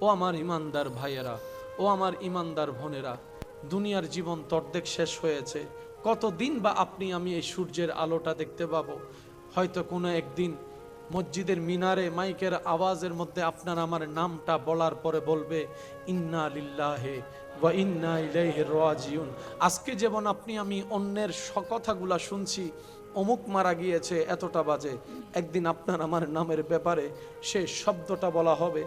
ও আমার ইমানদার ভাইয়েরা, ও আমার ইমানদার বোনেরা, দুনিয়ার জীবন তো অর্ধেক শেষ হয়েছে। কতদিন বা আপনি আমি এই সূর্যের আলোটা দেখতে পাবো? হয়তো কোনো একদিন মসজিদের মিনারে মাইকের আওয়াজের মধ্যে আপনার আমার নামটা বলার পরে বলবে ইন্না লিল্লাহি ওয়া ইন্না ইলাইহি রাজিউন। আজকে যেমন আপনি আমি অন্যের কথাগুলা শুনছি, অমুক মারা গিয়েছে এতটা বাজে, একদিন আপনার আমার নামের ব্যাপারে সে শব্দটা বলা হবে,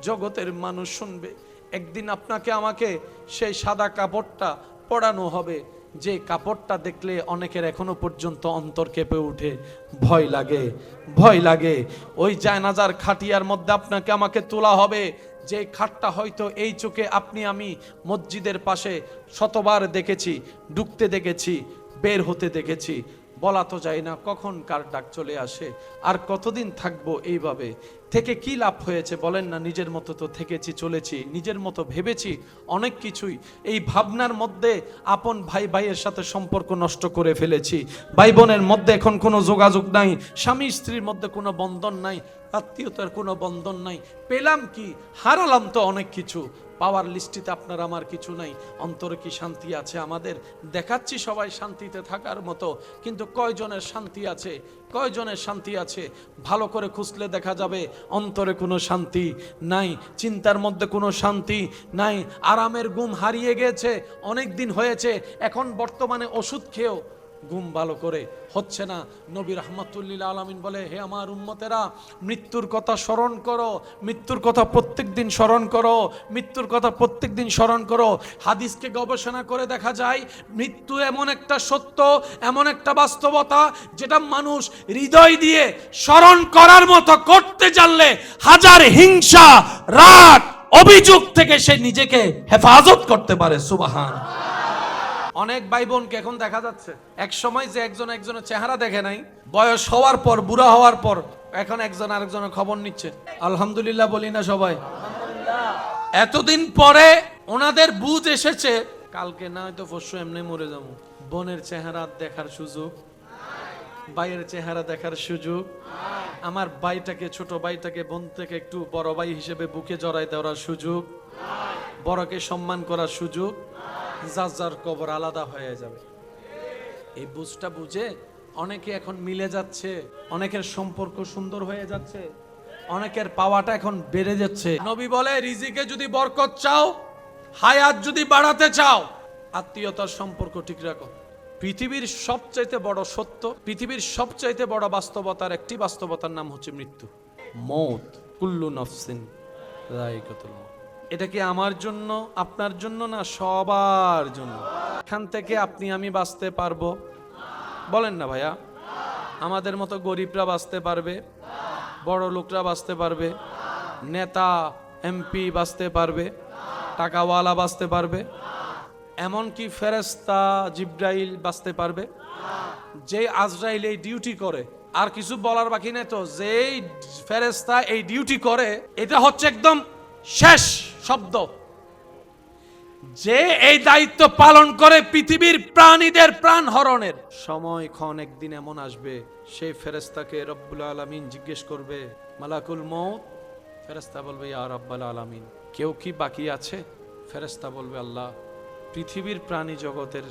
জগতের মানুষ শুনবে। একদিন আপনাকে আমাকে সেই সাদা কাপড়টা পরানো হবে, যে কাপড়টা দেখলে অনেকের এখনো পর্যন্ত অন্তর কেঁপে উঠে, ভয় লাগে, ভয় লাগে। ওই জায়নাজার খাটিয়ার মধ্যে আপনাকে আমাকে তোলা হবে, যে খাটটা হয়তো এই চোখে আপনি আমি মসজিদের পাশে শতবার দেখেছি, ঢুকতে দেখেছি, বের হতে দেখেছি। বলা তো যায় না কখন কার ডাক চলে আসে। আর কতদিন থাকবো এইভাবে? থেকে কি লাভ হয়েছে বলেন না? নিজের মতো তো থেকেছি, চলেছি, নিজের মতো ভেবেছি অনেক কিছুই। এই ভাবনার মধ্যে আপন ভাই ভাইয়ের সাথে সম্পর্ক নষ্ট করে ফেলেছি। ভাই বোনের মধ্যে এখন কোনো যোগাযোগ নাই, স্বামী স্ত্রীর মধ্যে কোনো বন্ধন নাই, আত্মীয়তার কোনো বন্ধন নাই। পেলাম কি? হারালাম তো অনেক কিছু। পাওয়ার লিস্টিতে আপনার আমার কিছু নাই। অন্তরে কি শান্তি আছে আমাদের? দেখাচ্ছি সবাই শান্তিতে থাকার মতো, কিন্তু কয়জনের শান্তি আছে? কয়জনের শান্তি আছে? ভালো করে খুঁজলে দেখা যাবে অন্তরে কোনো শান্তি নাই, চিন্তার মধ্যে কোনো শান্তি নাই, আরামের ঘুম হারিয়ে গেছে। অনেক দিন হয়েছে, এখন বর্তমানে ওষুধ খেয়েও ঘুম ভালো করে হচ্ছে না। নবী রাহমাতুল্লিল আলামিন বলে, হে আমার উম্মতেরা, মৃত্যুর কথা স্মরণ করো, মৃত্যুর কথা প্রত্যেক দিন স্মরণ করো, মৃত্যুর কথা প্রত্যেক দিন স্মরণ করো। হাদিসকে গবেষণা করে দেখা যায়, মৃত্যু এমন একটা সত্য, এমন একটা বাস্তবতা, যেটা মানুষ হৃদয় দিয়ে স্মরণ করার মতো করতে জানলে হাজার হিংসা, রাগ, অভিযোগ থেকে সে নিজেকে হেফাজত করতে পারে। সুবহান। অনেক ভাই বোনকে এখন দেখা যাচ্ছে, এক সময় যে একজন একজনের চেহারা দেখে নাই, বয়স হওয়ার পর, বুড়া হওয়ার পর এখন একজন আরেকজনের খবর নিচ্ছে। আলহামদুলিল্লাহ বলি না সবাই? এতদিন পরে ওনাদের বুঝ এসেছে, কালকে না হয়তো পরশু এমনি মরে যাবো। বোনের চেহারা দেখার সুযোগ, ভাইয়ের চেহারা দেখার সুযোগ, আমার ভাইটাকে, ছোট ভাইটাকে বোন থেকে একটু বড় ভাই হিসেবে বুকে জড়াই দেওয়ার সুযোগ, বড়কে সম্মান করার সুযোগ, যার যার কবর আলাদা হয়ে যাবে। এই বুঝটা বুঝে অনেকে এখন মিলে যাচ্ছে, অনেকের সম্পর্ক সুন্দর হয়ে যাচ্ছে, অনেকের পাওয়াটা এখন বেড়ে যাচ্ছে। নবী বলে, রিজিকে যদি বরকত চাও, হায়াত যদি বাড়াতে চাও, আত্মীয়তার সম্পর্ক ঠিক রাখো। পৃথিবীর সবচাইতে বড় সত্য, পৃথিবীর সবচাইতে বড় বাস্তবতার একটি বাস্তবতার নাম হচ্ছে মৃত্যু, মৌত। কুল্লু নফসিন যায়িকাতুল মউত। এটা কি আমার জন্য, আপনার জন্য না? সবার জন্য। এখান থেকে আপনি আমি বাঁচতে পারবো? বলেন না ভাইয়া। আমাদের মতো গরিবরা বাঁচতে পারবে? বড় লোকরা বাঁচতে পারবে? নেতা এমপি বাঁচতে পারবে? টাকাওয়ালা বাঁচতে পারবে? এমনকি ফেরেশতা জিবরাইল বাঁচতে পারবে? যে আজরাইল এই ডিউটি করে, আর কিছু বলার বাকি নেই তো, যেই ফেরেশতা এই ডিউটি করে, এটা হচ্ছে একদম শেষ শব্দ। যে এই দায়িত্ব পালন করে পৃথিবীর প্রাণীদের প্রাণ হরণের, সময়ক্ষণ একদিন এমন আসবে, সেই ফেরেশতাকে রব্বুল আলামিন জিজ্ঞেস করবে, মালাকুল মউত। ফেরেশতা বলবে, ইয়া রাব্বাল আলামিন, কেউ কি বাকি আছে? ফেরেশতা বলবে, আল্লাহ, পৃথিবীর প্রাণী জগতের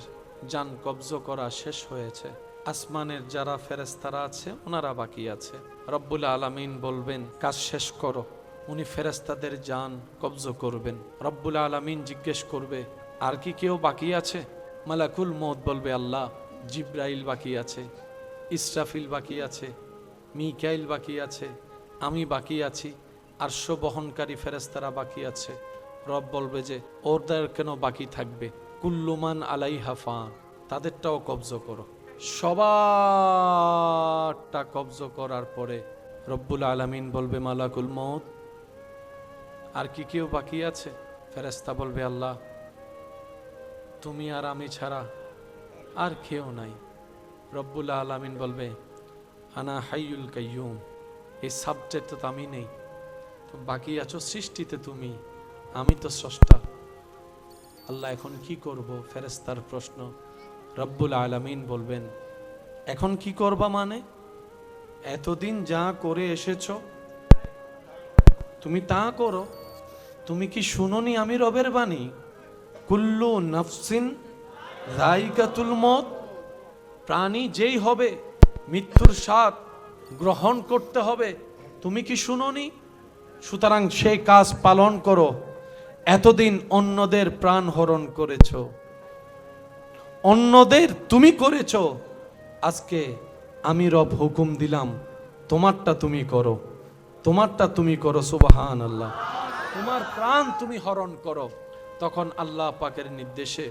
জান কবজ করা শেষ হয়েছে, আসমানের যারা ফেরেশতারা আছে ওনারা বাকি আছে। রব্বুল আলামিন বলবেন, কাজ শেষ করো। উনি ফেরেশতাদের জান কবজ করবেন। রব্বুল আলামিন জিজ্ঞেস করবে, আর কি কেউ বাকি আছে? মালাকুল মউত বলবে, আল্লাহ, জিবরাইল বাকি আছে, ইসরাফিল বাকি আছে, মিকাইল বাকি আছে, আমি বাকি আছি, আরশ বহনকারী ফেরেশতারা বাকি আছে। রব বলবে যে, ওদের কেন বাকি থাকবে? কুল্লুমান আলাইহা ফান, তাদেরটাও কবজ করো। সবারটা কবজ করার পরে রব্বুল আলামিন বলবে, মালাকুল মউত, আর কি কেউ বাকি আছে? ফেরেশতা বলবে, আল্লাহ, তুমি আর আমি ছাড়া আর কেউ নাই। রব্বুল আলামিন বলবে, আনা হাইয়ুল কাইয়ুম, এই সাবজেক্টে তো আমি নেই, তো বাকি আছো সৃষ্টিতে তুমি, আমি তো স্রষ্টা। আল্লাহ, এখন কি করব? ফেরেশতার প্রশ্ন। রব্বুল আলামিন বলবেন, এখন কি করবা মানে? এতদিন যা করে এসেছো তুমি তা করো, তুমি কি শুনোনি আমি রবের বাণী? কুল্লু নাফসিন যায়িকাতুল মউত, প্রাণী যেই হবে মৃত্যুর স্বাদ গ্রহণ করতে হবে। তুমি কি শুনোনি? সুতরাং সেই কাজ পালন করো। এতদিন অন্যদের প্রাণ হরণ করেছো, অন্যদের তুমি করেছো, আজকে আমি রব হুকুম দিলাম তোমারটা তুমি করো, তোমারটা তুমি করো। সুবহানাল্লাহ। তোমার প্রাণ তুমি হরণ করো। তখন আল্লাহ পাকের নির্দেশে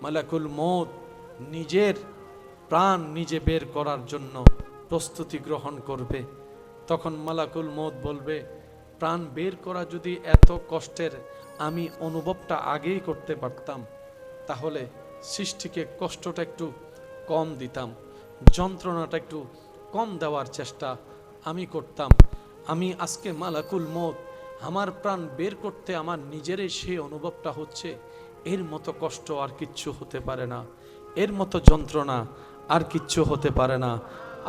মালাকুল মউত নিজের প্রাণ নিজে বের করার জন্য প্রস্তুতি গ্রহণ করবে। তখন মালাকুল মউত বলবে, প্রাণ বের করা যদি এত কষ্টের আমি অনুভবটা আগেই করতে পারতাম, তাহলে সৃষ্টিকে কষ্টটা একটু কম দিতাম, যন্ত্রণাটা একটু কম দেওয়ার চেষ্টা আমি করতাম। আমি আজকে মালাকুল মউত আমার প্রাণ বের করতে আমার নিজেরই সেই অনুভবটা হচ্ছে, এর মতো কষ্ট আর কিচ্ছু হতে পারে না, এর মতো যন্ত্রণা আর কিচ্ছু হতে পারে না,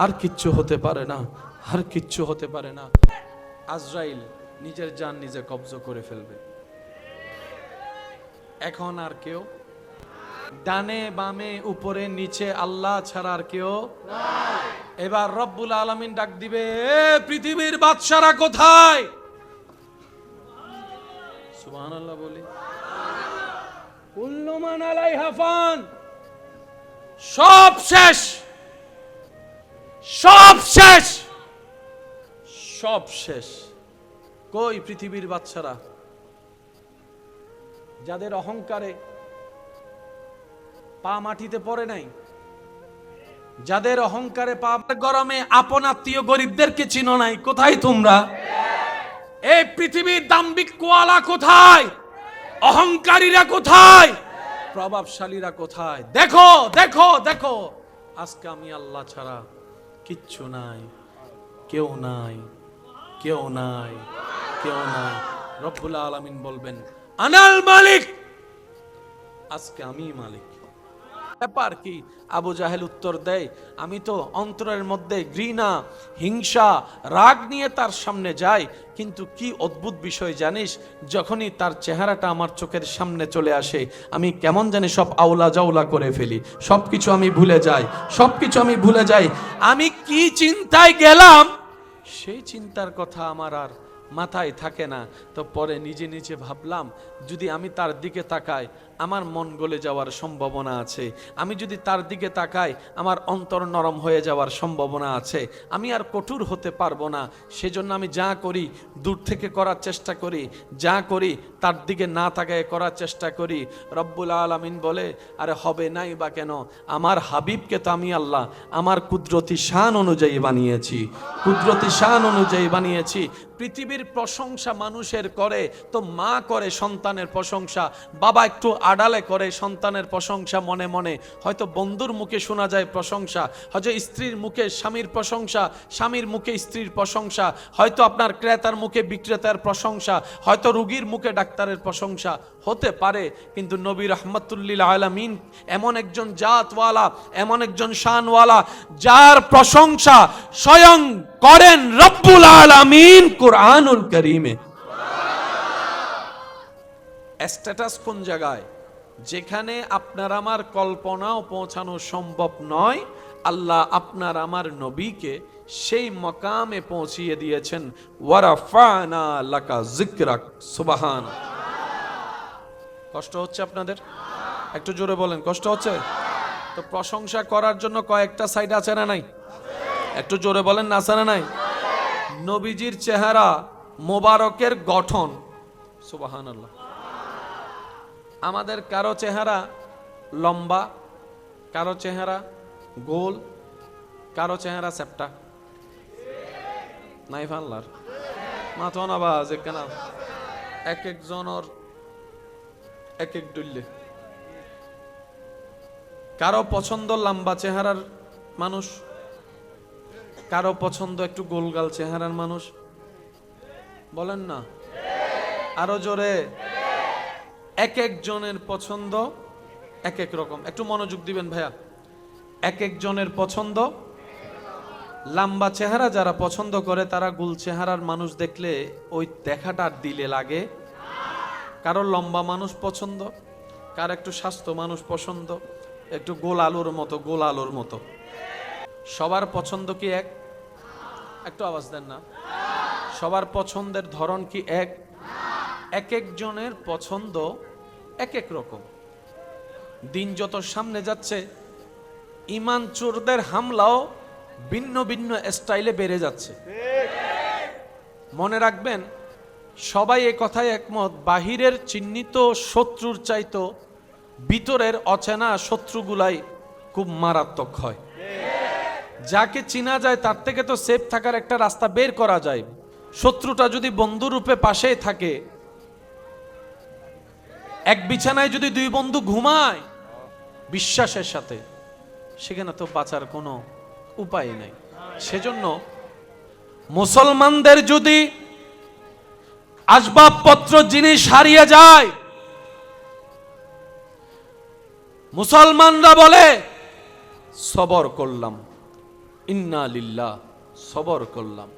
আর কিচ্ছু হতে পারে না, আর কিচ্ছু হতে পারে না। আজরাইল নিজের জান নিজে কবজ করে ফেলবে। এখন আর কেউ ডানে বামে উপরে নিচে আল্লাহ ছাড়া আর কেউ নাই। এবার রব্বুল আলামিন ডাক দিবে, এ পৃথিবীর বাদশারা কোথায়? সুবহানাল্লাহ বলি। কুল্লু মান আলাইহা ফান, সব শেষ, সব শেষ, সব শেষ। কই পৃথিবীর বাদশারা? যাদের অহংকারে পা মাটিতে পড়ে নাই, যাদের অহংকারে পা গরমে আপন আত্মীয় গরিবদেরকে চিনো নাই, কোথায় তোমরা? এই পৃথিবীর দাম্ভিক কোয়ালা কোথায়? অহংকারীরা কোথায়? প্রভাবশালীরা কোথায়? দেখো দেখো দেখো, আজকে আমি আল্লাহ ছাড়া কিচ্ছু নাই, কেউ নাই, কেউ নাই, কেউ নাই। রব্বুল আলামিন বলবেন, আনাল মালিক, আজকে আমি মালিক। ব্যাপার কি? আবু জাহেল উত্তর দেয়, আমি তো অন্তরের মধ্যে ঘৃণা, হিংসা, রাগ নিয়ে তার সামনে যাই, কিন্তু কি অদ্ভুত বিষয় জানিস, যখনই তার চেহারাটা আমার চোখের সামনে চলে আসে, আমি কেমন জানি সব আওলা জাওলা করে ফেলি, সবকিছু আমি ভুলে যাই, সবকিছু আমি ভুলে যাই। আমি কি চিন্তায় গেলাম, সেই চিন্তার কথা আমার আর মাথায় থাকে না। তো পরে নিজে নিজে ভাবলাম, যদি আমি তার দিকে তাকাই আমার মন গলে যাওয়ার সম্ভাবনা আছে, আমি যদি তার দিকে তাকাই আমার অন্তর নরম হয়ে যাওয়ার সম্ভাবনা আছে, আমি আর কঠোর হতে পারবো না। সেজন্য আমি যা করি দূর থেকে করার চেষ্টা করি, যা করি তার দিকে না তাকায় করার চেষ্টা করি। রব্বুল আলামিন বলে, আরে হবে নাই বা কেন, আমার হাবিবকে তো আমি আল্লাহ আমার কুদরতি শান অনুযায়ী বানিয়েছি, কুদরতি শান অনুযায়ী বানিয়েছি। পৃথিবীর প্রশংসা মানুষের করে তো মা করে সন্তানের প্রশংসা, বাবা একটু আড়ালে করে সন্তানের প্রশংসা মনে মনে, হয়তো বন্ধুর মুখে শোনা যায় প্রশংসা, হয়তো স্ত্রীর মুখে স্বামীর প্রশংসা, স্বামীর মুখে স্ত্রীর প্রশংসা, হয়তো আপনার ক্রেতার মুখে বিক্রেতার প্রশংসা, হয়তো রোগীর মুখে ডাক্তারের প্রশংসা হতে পারে। কিন্তু নবী রাহমাতুল্লিল আলামিন এমন একজন জাতওয়ালা, এমন একজন শানওয়ালা, যার প্রশংসা স্বয়ং করেন রব্বুল আলামিন কুরআনুল কারীমে। স্ট্যাটাস কোন জায়গায়? যেখানে আপনার আমার কল্পনাও পৌঁছানো সম্ভব নয়, আল্লাহ আপনার আমার নবীকে সেই মকামে পৌঁছিয়ে দিয়েছেন। ওয়ারাফানা লাকা যিকরাক। সুবহান। কষ্ট হচ্ছে আপনাদের? একটু জোরে বলেন, কষ্ট হচ্ছে? তো প্রশংসা করার জন্য কয়েকটা সাইড আছে না নাই? একটু জোরে বলেন, না আছে না নাই? নবীজির চেহারা মোবারকের গঠন, সুবহানাল্লাহ। আমাদের কারো চেহারা লম্বা, কারো চেহারা গোল, কারো চেহারা চ্যাপ্টা, নাই ফাল্লার মাথা না বাজ কেন, এক একজনের এক এক ডুল্লে। কারো পছন্দ লম্বা চেহারার মানুষ, কারো পছন্দ একটু গোলগাল চেহারার মানুষ। বলেন না আরো জোরে। এক একজনের পছন্দ এক এক রকম। একটু মনোযোগ দিবেন ভাইয়া। এক একজনের পছন্দ। লম্বা চেহারা যারা পছন্দ করে তারা গোল চেহারার মানুষ দেখলে ওই দেখাটা দিলে লাগে কারো লম্বা মানুষ পছন্দ, কার একটু স্বাস্থ্য মানুষ পছন্দ, একটু গোল আলুর মতো। সবার পছন্দ কি এক? একটু আওয়াজ দেন না। সবার পছন্দের ধরন কি এক? এক একজনের পছন্দ এক এক রকম। দিন যত সামনে যাচ্ছে ঈমান চোরদের হামলাও ভিন্ন ভিন্ন স্টাইলে বেড়ে যাচ্ছে। মনে রাখবেন, সবাই এই কথায় একমত, বাহিরের চিহ্নিত শত্রুর চাইতো ভিতরের অচেনা শত্রুগুলাই খুব মারাত্মক হয়। যাকে চিনা যায় তার থেকে তো সেফ থাকার একটা রাস্তা বের করা যায়। শত্রুটা যদি বন্ধু রূপে পাশেই থাকে, এক বিছানায় যদি দুই বন্ধু ঘুমায় বিশ্বাসের সাথে, সেখানে তো বাঁচার কোনো উপায় নাই। সেজন্য মুসলমানদের যদি আসবাবপত্র জিনিস হারিয়ে যায়, মুসলমানরা বলে সবর করলাম, ইন্না লিল্লাহ, সবর করলাম।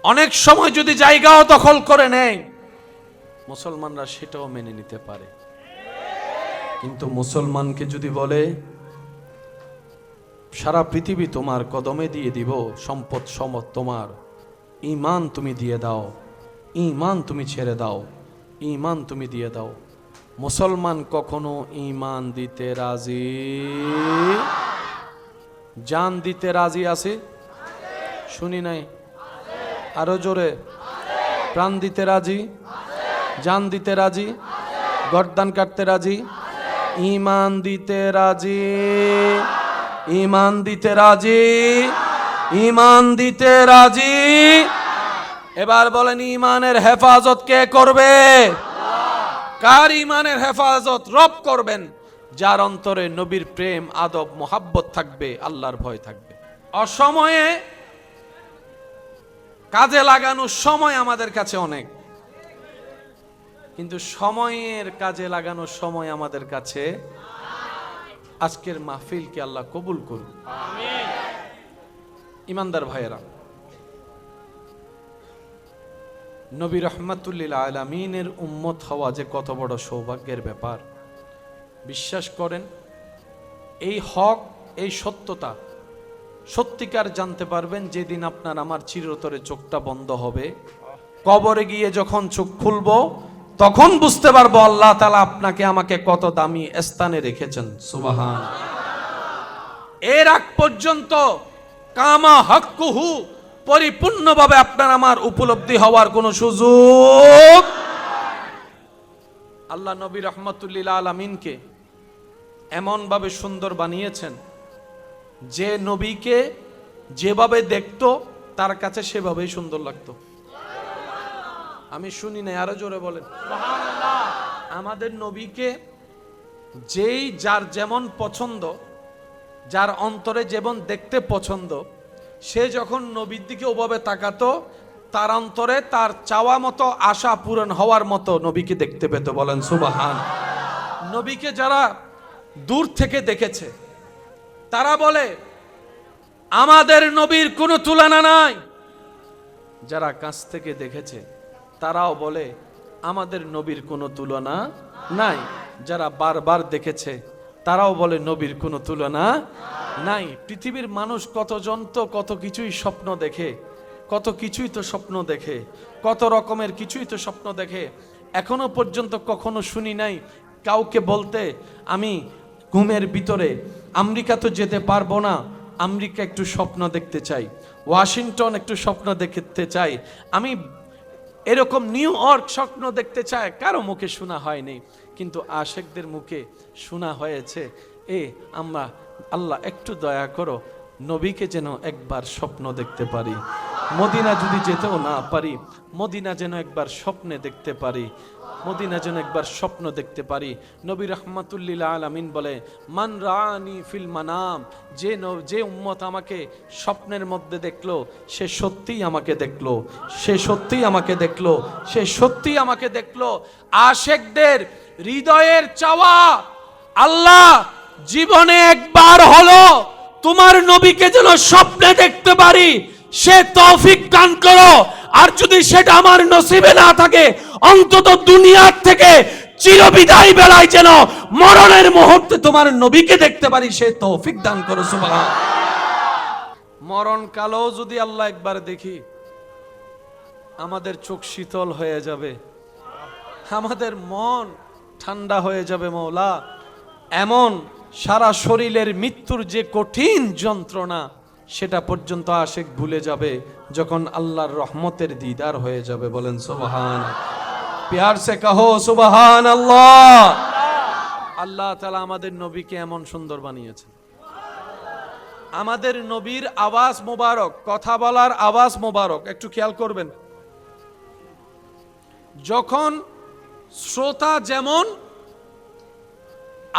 অনেক সময় যদি জায়গাও দখল করে নেয়, মুসলমানরা সেটাও মেনে নিতে পারে। কিন্তু মুসলমানকে যদি বলে সারা পৃথিবী তোমার কদমে দিয়ে দিব, সম্পদ সম্পদ তোমার, ঈমান তুমি দিয়ে দাও, ঈমান তুমি ছেড়ে দাও, ঈমান তুমি দিয়ে দাও, মুসলমান কখনো ঈমান দিতে রাজি, জান দিতে রাজি আছে? শুনি নাই, আরো জোরে। প্রাণ দিতে রাজি, জান দিতে রাজি, গর্দান কাটতে রাজি, ঈমান দিতে রাজি, ঈমান দিতে রাজি, ঈমান দিতে রাজি। এবার বলেন, ঈমানের হেফাজত কে করবে? কার ঈমানের হেফাজত? রব করবেন, যার অন্তরে নবীর প্রেম, আদব, মোহাব্বত থাকবে, আল্লাহর ভয় থাকবে। অসময়ে কাজে লাগানোর সময় আমাদের কাছে অনেক, কিন্তু সময়ের কাজে লাগানোর সময় আমাদের কাছে। আজকের মাহফিলকে আল্লাহ কবুল করুন, আমিন। ইমানদার ভাইয়েরা, নবী রহমাতুল্লিল আলামিনের উম্মত হওয়া যে কত বড় সৌভাগ্যের ব্যাপার। বিশ্বাস করেন, এই হক, এই সত্যতা সত্যিকার জানতে পারবেন যেদিন আপনার আমার চিরতরে চোখটা বন্ধ হবে। কবরে গিয়ে যখন চোখ খুলবো, তখন বুঝতে পারবো আল্লাহ তাআলা আপনাকে আমাকে কত দামি স্থানে রেখেছেন। সুবহান। এর আগ পর্যন্ত কামা হাক্কুহু পরিপূর্ণভাবে আপনার আমার উপলব্ধি হওয়ার কোন সুযোগ। আল্লাহ নবী রহমাতুল্লিল আলামিনকে এমন ভাবে সুন্দর বানিয়েছেন, যে নবীকে যেভাবে দেখতো তার কাছে সেভাবেই সুন্দর লাগতো। আমি শুনি না, আরো জোরে বলেন সুবহানাল্লাহ। আমাদের নবীকে যেই যার যেমন পছন্দ, যার অন্তরে যেমন দেখতে পছন্দ, সে যখন নবীর দিকে ওভাবে তাকাতো, তার অন্তরে তার চাওয়া মতো, আশা পূরণ হওয়ার মতো নবীকে দেখতে পেত। বলেন সুবহান। নবীকে যারা দূর থেকে দেখেছে তারা বলে আমাদের নবীর কোনো তুলনা নাই। যারা কাছ থেকে দেখেছে তারাও বলে আমাদের নবীর কোনো তুলনা নাই। যারা বারবার দেখেছে তারাও বলে নবীর কোনো তুলনা নাই। পৃথিবীর মানুষ কতজন তো কত কিছুই স্বপ্ন দেখে, কত কিছুই তো স্বপ্ন দেখে, কত রকমের কিছুই তো স্বপ্ন দেখে। এখনো পর্যন্ত কখনো শুনি নাই কাউকে বলতে আমি ঘুমের ভিতরে আমেরিকা তো যেতে পারবো না, আমেরিকা একটু স্বপ্ন দেখতে চাই, ওয়াশিংটন একটু স্বপ্ন দেখতে চাই, আমি এরকম নিউ ইয়র্ক স্বপ্ন দেখতে চাই। কারো মুখে শোনা হয়নি, কিন্তু আশেকদের মুখে শোনা হয়েছে। আমরা আল্লাহ একটু দয়া করো, নবীকে যেন একবার স্বপ্ন দেখতে পারি, মদিনা যদি যেতেও না পারি, মদিনা যেন একবার স্বপ্নে দেখতে পারি, মদিনা যেন একবার স্বপ্ন দেখতে পারি। নবী রহমাতুল্লিল আলামিন বলে মান রানি ফিল মানাম, যে উম্মত আমাকে স্বপ্নের মধ্যে দেখলো সে সত্যিই আমাকে দেখলো, সে সত্যিই আমাকে দেখলো, সে সত্যিই আমাকে দেখলো। আশেকদের হৃদয়ের চাওয়া, আল্লাহ জীবনে একবার হলো তোমার নবীকে যেন স্বপ্নে দেখতে পারি, সে তৌফিক দান করো। আর যদি সেটা আমার নসিবে না থাকে, অন্তত দুনিয়ার থেকে চিরবিদায় বেলায় যেন মরণের মুহূর্তে তোমার নবীকে দেখতে পারি, সে তৌফিক দান করো সুবহান। মরণ কালেও যদি আল্লাহ একবার দেখি, আমাদের চোখ শীতল হয়ে যাবে, আমাদের মন ঠান্ডা হয়ে যাবে মওলা। এমন সারা শরীরের মৃত্যুর যে কঠিন যন্ত্রণা, সেটা পর্যন্ত আশিক ভুলে যাবে যখন আল্লাহর রহমতের দিদার হয়ে যাবে। বলেন সুবহান। প্যার সে কহো সুবহান আল্লাহ। আল্লাহ তাআলা আমাদের নবীকে এমন সুন্দর বানিয়েছেন। আমাদের নবীর আওয়াজ মোবারক, কথা বলার আওয়াজ মোবারক, একটু খেয়াল করবেন। যখন শ্রোতা যেমন,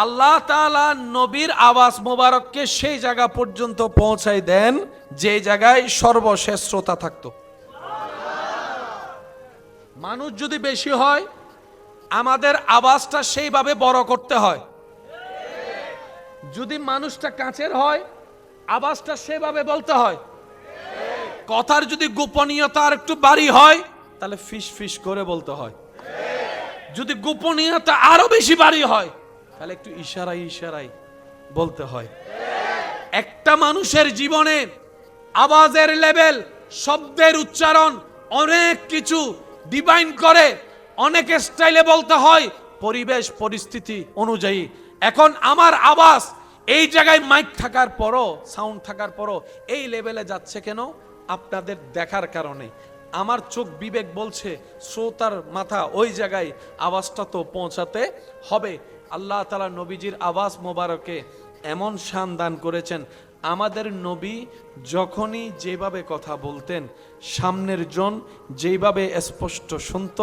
আল্লাহ তাআলা নবীর আওয়াজ মোবারককে সেই জায়গা পর্যন্ত পৌঁছায় দেন যে জায়গায় সর্বশেষ শ্রোতা থাকতো। মানুষ যদি বেশি হয়, আমাদের আওয়াজটা সেইভাবে বড় করতে হয়। যদি মানুষটা কাছের হয়, আওয়াজটা সেভাবে বলতে হয়। কথার যদি গোপনীয়তা আর একটু বাড়ি হয়, তাহলে ফিস ফিস করে বলতে হয়। যদি গোপনীয়তা আরো বেশি বাড়ি হয়, তাহলে একটু ইশারায় ইশারায় বলতে হয়। একটা মানুষের জীবনে আওয়াজের লেভেল, শব্দের উচ্চারণ, অনেক কিছু ডিফাইন করে, অনেক স্টাইলে বলতে হয়, পরিবেশ পরিস্থিতি অনুযায়ী। এখন আমার আওয়াজ এই জায়গায় মাইক থাকার পরও, সাউন্ড থাকার পরও এই লেভেলে যাচ্ছে কেন? আপনাদের দেখার কারণে। আমার চোখ বিবেক বলছে শ্রোতার মাথা ওই জায়গায়, আওয়াজটা তো পৌঁছাতে হবে। আল্লাহ তাআলা নবীজির আওয়াজ মোবারকে এমন শান দান করেছেন, আমাদের নবী যখনই যেভাবে কথা বলতেন, সামনের জন যেভাবে স্পষ্ট শুনত,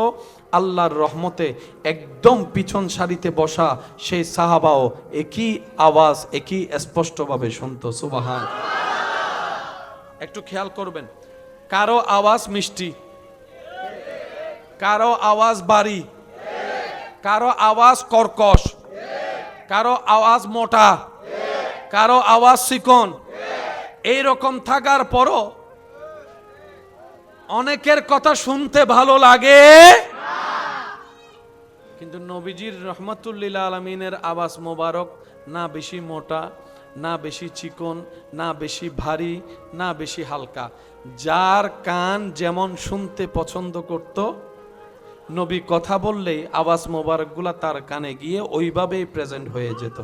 আল্লাহর রহমতে একদম পিছন সারিতে বসা সেই সাহাবাও একই আওয়াজ, একই স্পষ্টভাবে শুনত। সুবহান। একটু খেয়াল করবেন, কারো আওয়াজ মিষ্টি, কারো আওয়াজ বাড়ি, কারো আওয়াজ কর্কশ, কারো আওয়াজ মোটা, কারো আওয়াজ চিকন। এইরকম থাকার পরও অনেকের কথা শুনতে ভালো লাগে, কিন্তু নবীজির রহমাতুল্লিল আলামিনের আওয়াজ মোবারক না বেশি মোটা, না বেশি চিকন, না বেশি ভারী, না বেশি হালকা। যার কান যেমন শুনতে পছন্দ করত, নবী কথা বললেই আওয়াজ মোবারকগুলা তার কানে গিয়ে ওইভাবেই প্রেজেন্ট হয়ে যেত।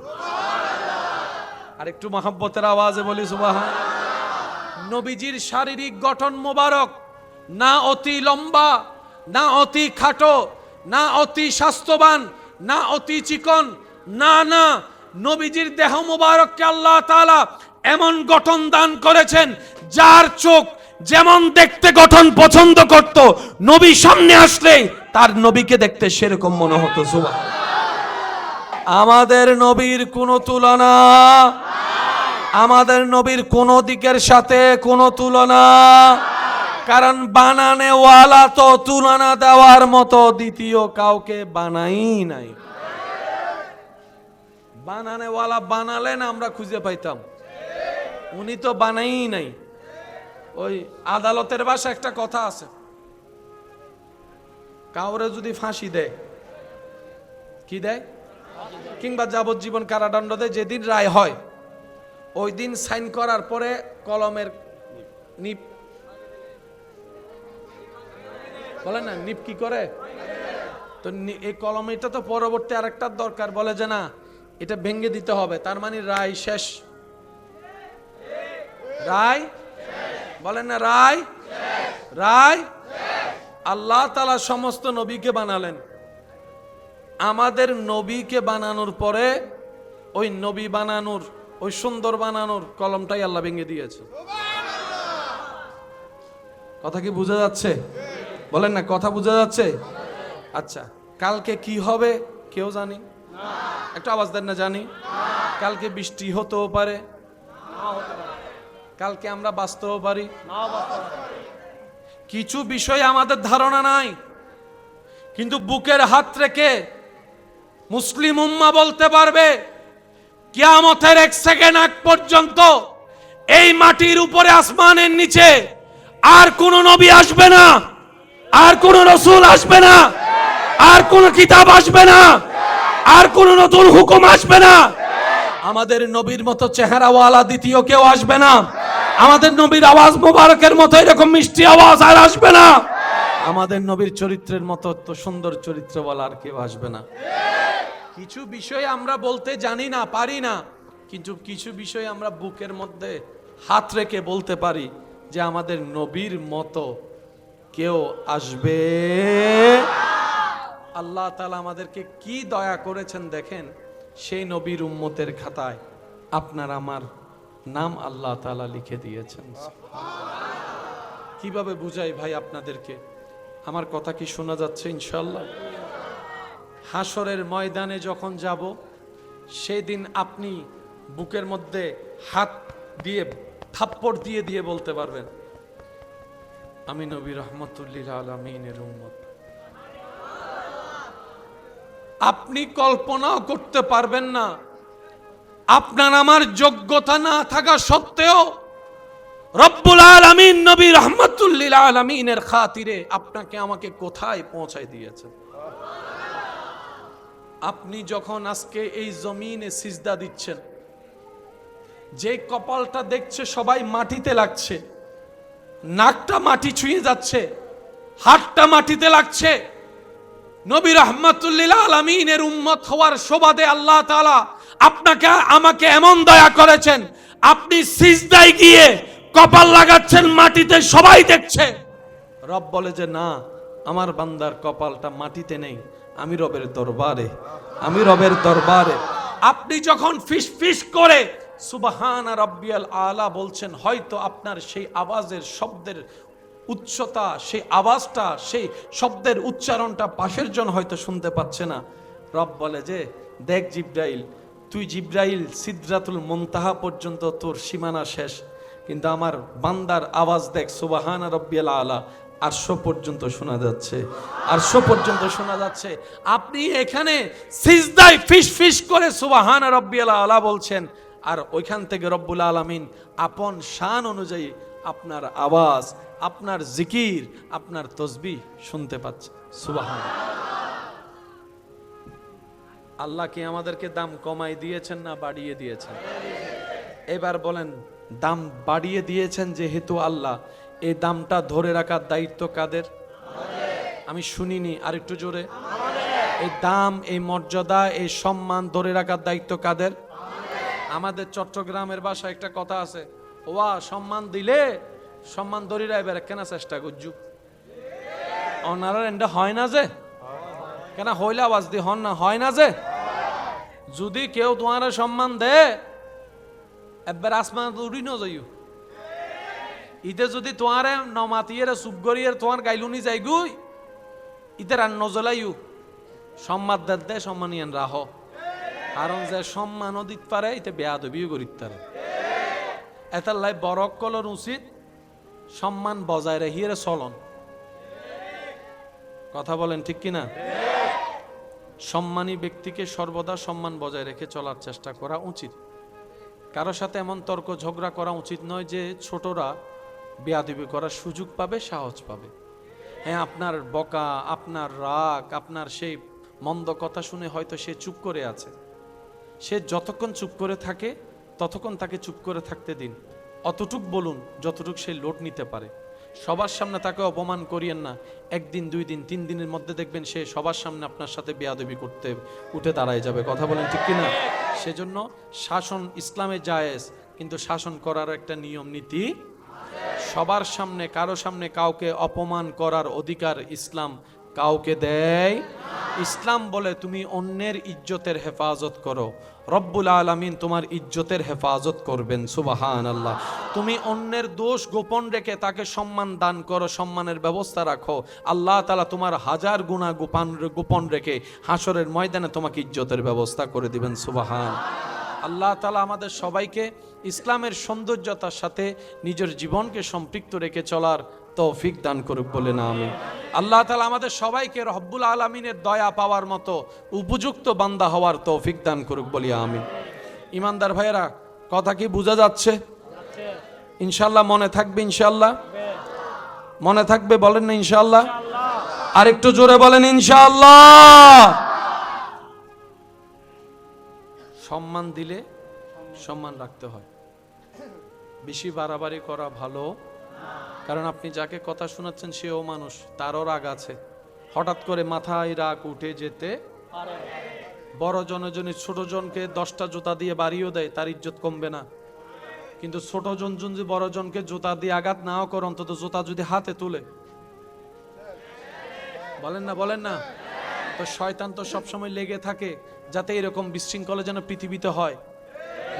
আর একটু মহব্বতের আওয়াজে বলি সুবহান। নবীজির শারীরিক গঠন মোবারক, না অতি লম্বা, না অতি খাটো, না অতি স্বাস্থ্যবান, না অতি চিকন, না, নবীজির দেহ মোবারককে আল্লাহ তাআলা এমন গঠন দান করেছেন, যার চোখ যেমন দেখতে গঠন পছন্দ করত, নবী সামনে আসলে তার নবীকে দেখতে সেরকম মনে হতো। সুবহান। আমাদের নবীর কোনো তুলনা, আমাদের নবীর কোন দিকের সাথে কোনো তুলনা, কারণ বানানেওয়ালা তো তুলনা দেওয়ার মতো দ্বিতীয় কাউকে বানাই নাই। বানানেওয়ালা বানালেন আমরা খুঁজে পাইতাম, উনি তো বানাই নাই। ওই আদালতের ভাষায় একটা কথা আছে, কাউরে যদি ফাঁসি দেয়, কি দেয়, কিংবা যাবজ্জীবন কারাদণ্ড দেয়, যেদিন রায় হয় ওই দিন সাইন করার পরে কলমের নিপ, বলে না নিপ কি করে, তো এই কলম, এটা তো পরবর্তী আরেকটার দরকার, বলে যে না এটা ভেঙে দিতে হবে, তার মানে রায় শেষ। রায় বলেন না, রায় রায়। আল্লাহ তাআলা সমস্ত নবীকে বানালেন, আমাদের নবীকে বানানোর পরে ওই নবী বানানোর, ওই সুন্দর বানানোর কলমটাই আল্লাহ ভেঙে দিয়েছে। কথা কি বোঝা যাচ্ছে? বলেন না, কথা বোঝা যাচ্ছে? আচ্ছা, কালকে কি হবে কেউ জানি? একটু আওয়াজ দেন না, জানি। কালকে বৃষ্টি হতেও পারে, কালকে আমরা বাঁচতেও পারি, কিছু বিষয় আমাদের ধারণা নাই। কিন্তু বুকের হাত রেখে মুসলিম উম্মাহ বলতে পারবে, কিয়ামতের 1 সেকেন্ড আগ পর্যন্ত এই মাটির উপরে, আসমানের নিচে আর কোন নবী আসবে না আর কোন রসুল আসবে না, আর কোন কিতাব আসবে না, আর কোন নতুন হুকুম আসবে না। আমাদের নবীর মতো চেহারাওয়ালা দ্বিতীয় কেউ আসবে না। আমাদের নবীর আওয়াজ মোবারকের মতো এরকম মিষ্টি আওয়াজ আর আসবে না। আমাদের নবীর চরিত্রের মতো তো সুন্দর চরিত্রওয়ালা আর কেউ আসবে না। কিছু বিষয় আমরা বলতে জানি না, পারি না, কিন্তু কিছু বিষয় আমরা বুকের মধ্যে হাত রেখে বলতে পারি যে আমাদের নবীর মতো কেউ আসবে। আল্লাহ তাআলা আমাদেরকে কি দয়া করেছেন দেখেন, সেই নবীর উম্মতের খাতায় আপনার আমার নাম আল্লাহ তাআলা লিখে দিয়েছেন। কিভাবে বুঝাই ভাই আপনাদেরকে? আমার কথা কি শোনা যাচ্ছে ইনশাআল্লাহ? হাসরের ময়দানে যখন যাব, সেই দিন আপনি বুকের মধ্যে হাত দিয়ে থাপ্পড় দিয়ে দিয়ে বলতে পারবেন, আমি নবী রহমতুল্লিল আলামিনের উম্মত। আপনি কল্পনাও করতে পারবেন না, আপনার আমার যোগ্যতা না থাকা সত্ত্বেও রব্বুল আলামিন নবী রহমতুল্লিল আলামিনের খাতিরে আপনাকে আমাকে কোথায় পৌঁছায় দিয়েছেন। আপনি যখন আজকে এই জমিনে সিজদা দিচ্ছেন, যে কপালটা দেখছে সবাই মাটিতে লাগছে, নাকটা মাটি ছুঁয়ে যাচ্ছে, হাতটা মাটিতে লাগছে, নবী রাহমাতুল্লিল আলামিনের উম্মত হওয়ার সুবাদে আল্লাহ তাআলা আপনাকে আমাকে এমন দয়া করেছেন, আপনি সিজদায় গিয়ে কপাল লাগাচ্ছেন মাটিতে, সবাই দেখছে। রব বলে যে না, আমার বান্দার কপালটা মাটিতে নেই, আমি রবের দরবারে, আমি রবের দরবারে। আপনি যখন ফিস ফিস করে সুবহান রাব্বিয়াল আলা বলছেন, হয়তো আপনার সেই আওয়াজের শব্দের উচ্চতা, সেই আওয়াজটা, সেই শব্দের উচ্চারণটা পাশের জন হয়তো শুনতে পাচ্ছে না। রব বলে যে দেখ জিব্রাইল, তুই জিব্রাইল সিদরাতুল মুনতাহা পর্যন্ত তোর সীমানা শেষ, কিন্তু আমার বান্দার আওয়াজ দেখ সুবহান রাব্বিয়াল আলা, আরশ পর্যন্ত শোনা যাচ্ছে, আরশ পর্যন্ত শোনা যাচ্ছে। আপনি এখানে সিজদায় ফিস ফিস করে সুবহান রাব্বিয়াল আলা বলছেন, আর ওইখান থেকে রব্বুল আলামিন আপন শান অনুযায়ী আপনার আওয়াজ, আপনার জিকির, আপনার তসবিহ শুনতে পাচ্ছে। সুবহান। আল্লাহ কি আমাদেরকে দাম কমাই দিয়েছেন না বাড়িয়ে দিয়েছেন? এবার বলেন, দাম বাড়িয়ে দিয়েছেন যেহেতু আল্লাহ, এই দামটা ধরে রাখার দায়িত্ব কাদের? আমি শুনিনি, আরেকটু জোরে। এই দাম, এই মর্যাদা, এই সম্মান ধরে রাখার দায়িত্ব কাদের? আমাদের চট্টগ্রামের ভাষায় একটা কথা আছে, ওয়া সম্মান দিলে সম্মান ধরে রাখবে কেন চেষ্টা করছু, ওনারা এটা হয় না যে, কেন হইলে আওয়াজ দি হন না, হয় না যে। যদি কেউ তোমার সম্মান দে, একবার আসমান উড়ি ন যাইও, ইতে যদি তোমার নমাতিয়ে চুপ করিয়ে তোমার গাইলুনি যাই গুই, ইতে রান নজলাইও সম্মান দে সম্মানিয়ান রাহ, কারণ যে সম্মানও দিতে পারে ইতে বেয়াদবিও করিতে পারে। এটার লাই বরক কলর উচিত সম্মান বজায় রাখিয়ে চলন। কথা বলেন ঠিক কিনা? সম্মানী ব্যক্তিকে সর্বদা সম্মান বজায় রেখে চলার চেষ্টা করা উচিত। কারো সাথে এমন তর্ক ঝগড়া করা উচিত নয় যে ছোটরা বেয়াদবি করার সুযোগ পাবে, সাহস পাবে। হ্যাঁ, আপনার বকা, আপনার রাগ, আপনার সেই মন্দ কথা শুনে হয়তো সে চুপ করে আছে, সে যতক্ষণ চুপ করে থাকে ততক্ষণ তাকে চুপ করে থাকতে দিন। অতটুক বলুন যতটুক সে লোট নিতে পারে। সবার সামনে তাকে অপমান করিয়েন না। একদিন, 2 দিন, 3 দিনের মধ্যে দেখবেন সে সবার সামনে আপনার সাথে বেয়াদবি করতে উঠে দাঁড়ায় যাবে। কথা বলেন ঠিক কিনা? সেজন্য শাসন ইসলামে জায়েজ, কিন্তু শাসন করার একটা নিয়ম নীতি। সবার সামনে, কারো সামনে কাউকে অপমান করার অধিকার ইসলাম কাউকে দেয়। ইসলাম বলে তুমি অন্যের ইজ্জতের হেফাজত করো, রব্বুল আলামিন তোমার ইজ্জতের হেফাজত করবেন। সুবহানাল্লাহ। তুমি অন্যের দোষ গোপন রেখে তাকে সম্মান দান করো, সম্মানের ব্যবস্থা রাখো, আল্লাহ তাআলা তোমার 1000 গুনাহ গোপন রেখে হাসরের ময়দানে তোমাকে ইজ্জতের ব্যবস্থা করে দিবেন। সুবহান। আল্লাহ তাআলা আমাদের সবাইকে ইসলামের সৌন্দর্যতার সাথে নিজের জীবনকে সম্পৃক্ত রেখে চলার তৌফিক দান করুক বলেন আমিন। আল্লাহ তাআলা আমাদের সবাইকে রব্বুল আলামিনের দয়া পাওয়ার মতো উপযুক্ত বান্দা হওয়ার তৌফিক দান করুক বলি আমিন। ইমানদার ভাইয়েরা, কথা কি বোঝা যাচ্ছে? ইনশাআল্লাহ মনে থাকবে, ইনশাআল্লাহ মনে থাকবে, বলেন না ইনশাআল্লাহ। আর একটু জোরে বলেন ইনশাআল্লাহ। সম্মান দিলে সম্মান রাখতে হয়, বেশি বাড়াবাড়ি করা ভালো, কারণ আপনি যাকে কথা শোনাচ্ছেন সেও মানুষ, তারও রাগ আছে, হঠাৎ করে মাথায় রাগ উঠে যেতে পারে। বড় জনে ছোট জনকে 10টা জুতা দিয়ে বাড়িও দেয়, তার ইজ্জত কমবে না। কিন্তু ছোট জন যদি বড় জনকে জুতা দিয়ে আঘাত নাও করে, অন্তত জুতা যদি হাতে তুলে, বলেন না, তো শয়তান তো সবসময় লেগে থাকে যাতে এরকম বিশৃঙ্খলা যেন পৃথিবীতে হয়,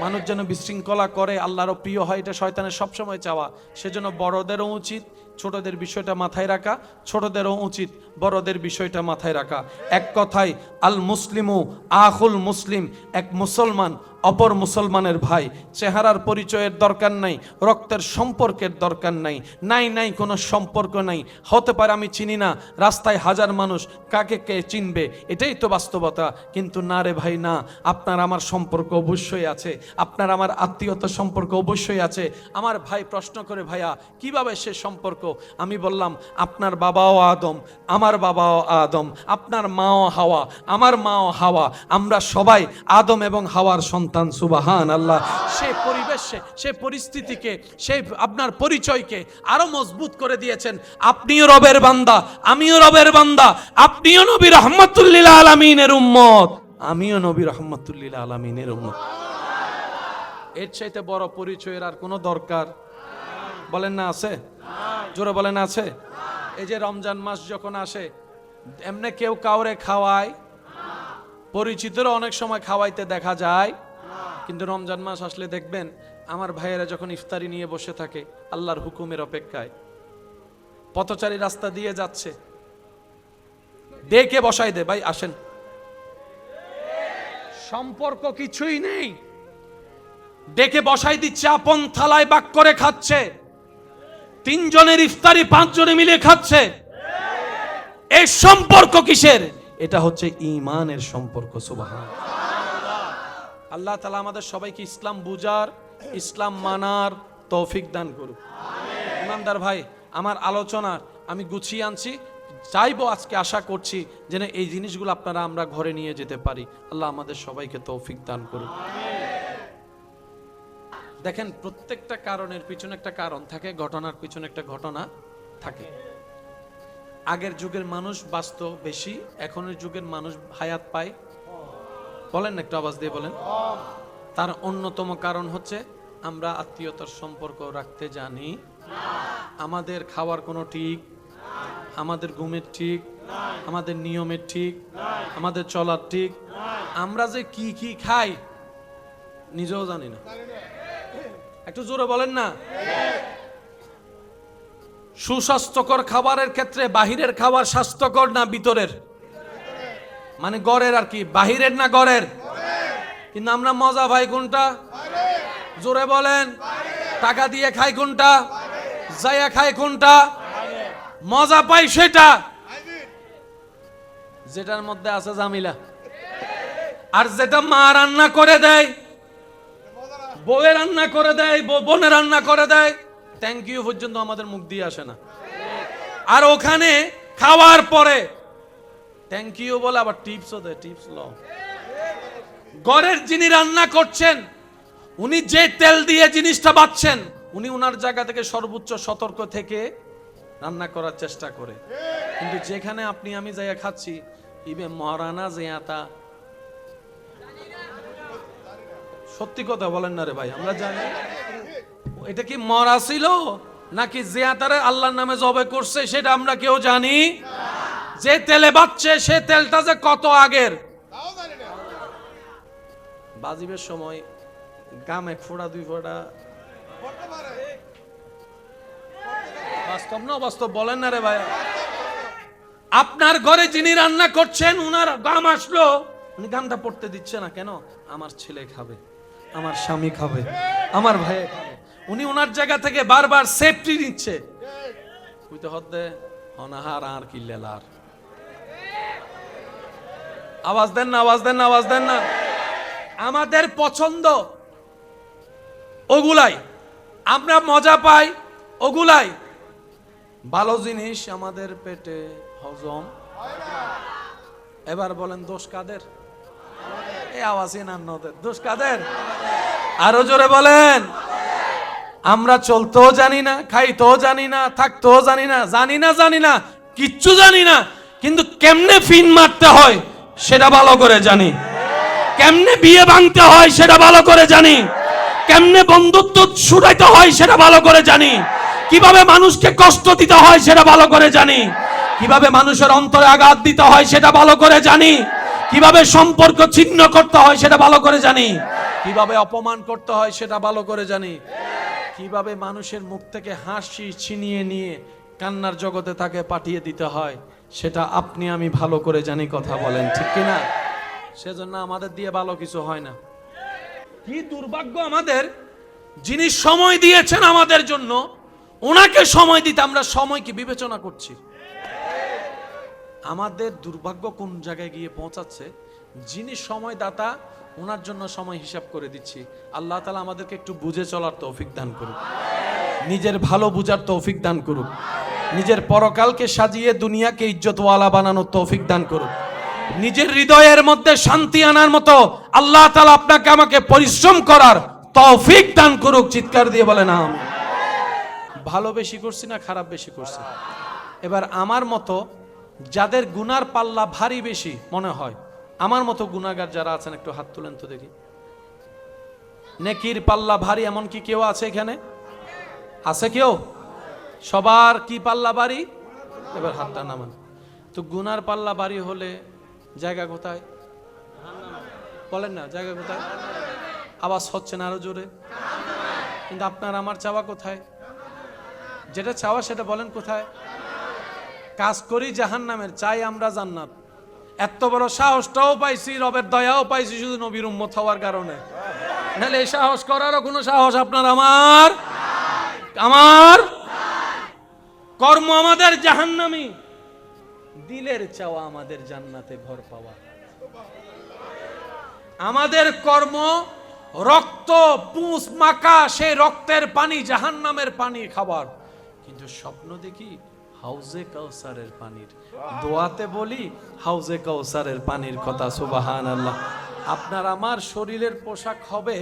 মানুষ যেন বিশৃঙ্খলা করে, আল্লাহরও প্রিয় হয়, এটা শয়তানের সবসময় চাওয়া। সেজন্য বড়দেরও উচিত ছোটদের বিষয়টা মাথায় রাখা, ছোটদেরও উচিত বড়দের বিষয়টা মাথায় রাখা। এক কথায় আল মুসলিমু আখুল মুসলিম, এক মুসলমান অপর মুসলমানের ভাই। চেহারার পরিচয়ের দরকার নাই, রক্তের সম্পর্কের দরকার নাই, নাই কোনো সম্পর্ক নাই। হতে পারে আমি চিনি না, রাস্তায় হাজার মানুষ, কাকে কে চিনবে, এটাই তো বাস্তবতা। কিন্তু না রে ভাই না, আপনার আমার সম্পর্ক অবশ্যই আছে, আপনার আমার আত্মীয়তার সম্পর্ক অবশ্যই আছে। আমার ভাই প্রশ্ন করে, ভাইয়া কিভাবে সে সম্পর্ক? আমি বললাম, আপনার বাবাও আদম, আমার বাবাও আদম, আপনার মাও হাওয়া, আমার মাও হাওয়া, আমরা সবাই আদম এবং হাওয়ার সন্তান। সুবহান আল্লাহ। সেই পরিবেশে, সেই পরিস্থিতিকে, সেই আপনার পরিচয়কে আরো মজবুত করে দিয়েছেন। আপনিও রবের বান্দা, আমিও রবের বান্দা, আপনিও নবী রাহমাতুল লিল আলামিনের উম্মত, আমিও নবী রাহমাতুল লিল আলামিনের উম্মত। এর চাইতে বড় পরিচয়ের আর কোনো দরকার বলেন না আছে? জোরে বলেন আছে? এই যে রমজান মাস যখন আসে, এমনি কেউ কাউরে খাওয়ায়, পরিচিতরা অনেক সময় খাওয়াইতে দেখা যায়, কিন্তু রমজান মাস আসলে দেখবেন আমার ভাইয়েরা যখন ইফতারি নিয়ে বসে থাকে আল্লাহর হুকুমের অপেক্ষায়, পথচারী রাস্তা দিয়ে যাচ্ছে, ডেকে বসাই দে, ভাই আসেন, সম্পর্ক কিছুই নেই, ডেকে বসাই দিচ্ছে, আপন থালায় বাক করে খাচ্ছে, 3 জনের ইফতারি 5 জনে মিলে খাচ্ছে। এই সম্পর্ক কিসের? এটা হচ্ছে ঈমানের সম্পর্ক। সুবহানাল্লাহ। আল্লাহ তাআলা আমাদের সবাইকে ইসলাম বুঝার, ইসলাম মানার তৌফিক দান করুক। ইমানদার ভাই, আমার আলোচনা আমি গুছিয়ে আনছি, চাইবো আজকে, আশা করছি যেন এই জিনিসগুলো আপনারা আমরা ঘরে নিয়ে যেতে পারি। আল্লাহ আমাদের সবাইকে তৌফিক দান করুক। দেখেন, প্রত্যেকটা কারণের পিছনে একটা কারণ থাকে, ঘটনার পিছনে একটা ঘটনা থাকে। আগের যুগের মানুষ বাঁচত বেশি, এখনের যুগের মানুষ হায়াত পায়, বলেন না, একটু আওয়াজ দিয়ে বলেন। তার অন্যতম কারণ হচ্ছে আমরা আত্মীয়তার সম্পর্ক রাখতে জানি, আমাদের খাওয়ার কোনো ঠিক, আমাদের ঘুমের ঠিক, আমাদের নিয়মের ঠিক, আমাদের চলার ঠিক, আমরা যে কি কি খাই নিজেও জানি না। একটু জোরে বলেন না। সুস্বাস্থ্যকর খাবারের ক্ষেত্রে বাহিরের খাবার স্বাস্থ্যকর না ভিতরের? মানে গড়ের আর কি, বাহিরের না গড়ের? কিন্তু আমরা মজা পাই কোনটা? জোরে বলেন। টাকা দিয়ে খাই কোনটা? যাইয়া খাই কোনটা? মজা পাই সেটা যেটার মধ্যে আছে জামিলা। আর যেটা মা রান্না করে দেয়, বউয়ে রান্না করে দেয়, বোনে রান্না করে দেয়, থ্যাংক ইউ পর্যন্ত আমাদের মুখ দিয়ে আসে না। আর ওখানে খাওয়ার পরে থ্যাংক ইউ বলে আবার টিপসও দেয়, টিপস লও। ঘরের যিনি রান্না করছেন, উনি যে তেল দিয়ে জিনিসটা বাচ্ছেন, উনি উনার জায়গা থেকে সর্বোচ্চ সতর্ক থেকে রান্না করার চেষ্টা করে। কিন্তু যেখানে আপনি আমি যাইয়া খাচ্ছি, ইবে মহারানা জিয়াতা, সত্যি কথা বলেন না রে ভাই, আমরা জানি এটা কি মরা ছিল নাকি জিয়াতারে আল্লাহর নামে জবাই করছে সেটা আমরা কেউ জানি। যে তেলে বাচ্চে সে তেলটা যে কত আগের, বাজিবের সময় গাম 1 ফোঁটা 2 ফোঁটা, বাস্তব না বাস্তব বলেন না রে ভাই। আপনার ঘরে যিনি রান্না করছেন, উনার গাম আসলো, উনি গামটা পড়তে দিচ্ছে না কেন? আমার ছেলে খাবে, আমার স্বামী খাবে, আমার ভাই খাবে। উনি ওনার জায়গা থেকে বারবার সেফটি নিচ্ছে। বুঝতে হতে অনাহার আর কিল্লার আওয়াজ দেন না, আওয়াজ দেন না, আওয়াজ দেন না। আমাদের পছন্দ ওগুলাই, আমরা মজা পাই ওগুলাই। ভালো জিনিস আমাদের পেটে হজম। এবার বলেন দোষ কাদের? এই আওয়াজই না নদের দোষ কাদের? আরো জোরে বলেন। আমরা চলতেও জানি না, খাইতেও জানি না, থাকতেও জানি না, জানি না কিচ্ছু জানি না, কিন্তু কেমনে ফিন মারতে হয় সেটা ভালো করে জানি, কেমনে বিয়ে ভাঙতে হয় সেটা ভালো করে জানি, কেমনে বন্ধুত্ব ছুটাইতে হয় সেটা ভালো করে জানি, কিভাবে মানুষকে কষ্ট দিতে হয় সেটা ভালো করে জানি, কিভাবে মানুষের অন্তরে আঘাত দিতে হয় সেটা ভালো করে জানি, কিভাবে সম্পর্ক ছিন্ন করতে হয় সেটা ভালো করে জানি, কিভাবে অপমান করতে হয় সেটা ভালো করে জানি, কিভাবে মানুষের মুখ থেকে হাসি ছিনিয়ে নিয়ে কান্নার জগতে তাকে পাঠিয়ে দিতে হয় সেটা আপনি আমি ভালো করে জানি। কথা বলেন ঠিক কিনা? সেজন্য আমাদের দিয়ে ভালো কিছু হয় না। কি দুর্ভাগ্য আমাদের, যিনি সময় দিয়েছেন আমাদের জন্য, ওনাকে সময় দিতে আমরা সময় কি বিবেচনা করছি? আমাদের দুর্ভাগ্য কোন জায়গায় গিয়ে পৌঁছাচ্ছে, যিনি সময় দাতা ওনার জন্য সময় হিসাব করে দিচ্ছি। আল্লাহ তাআলা আমাদেরকে একটু বুঝে চলার তৌফিক দান করুক, নিজের ভালো বুঝার তৌফিক দান করুক, নিজের পরকালকে সাজিয়ে দুনিয়াকে ইজ্জতওয়ালা বানানোর তৌফিক দান করুক, নিজের হৃদয়ের মধ্যে শান্তি আনার মতো আল্লাহ তাআলা আপনাকে আমাকে পরিশ্রম করার তৌফিক দান করুক। চিৎকার দিয়ে বলেন আমিন। ভালো বেশি করছি না খারাপ বেশি করছি? এবার আমার মতো যাদের গুনার পাল্লা ভারী বেশি মনে হয়, আমার মতো গুনাহগার যারা আছেন একটু হাত তুলেন তো দেখি। নেকির পাল্লা ভারী এমন কি কেউ আছে এখানে? আছে কেউ? সবার কি পাল্লা ভারী? এবার হাতটা নামান। তো গুনার পাল্লা ভারী হলে জায়গা কোথায়? বলেন না, জায়গা কোথায়? আওয়াজ হচ্ছে না আরো জোরে। কিন্তু আপনার আমার চাওয়া কোথায়? যেটা চাওয়া সেটা বলেন কোথায়? কাজ করি জাহান্নামের, চাই আমরা জান্নাত। এত বড় সাহসটাও পাইছি, রবের দয়াও পাইছি শুধু নবীর উম্মত হওয়ার কারণে। নাহলে এই সাহস করারও কোনো সাহস আপনার আমার কর্ম আমাদের জাহান্নামী, দিলের চাওয়া আমাদের জান্নাতে ঘর পাওয়া। আমাদের কর্ম রক্ত পুঁছ মাখা, সেই রক্তের পানি জাহান্নামের পানি খাবার, কিন্তু স্বপ্ন দেখি হাউজে কাউসারের পানির। দোয়াতে বলি হাউজে কাউসারের পানির কথা। সুবহানাল্লাহ। আপনার আমার শরীরের পোশাক হবে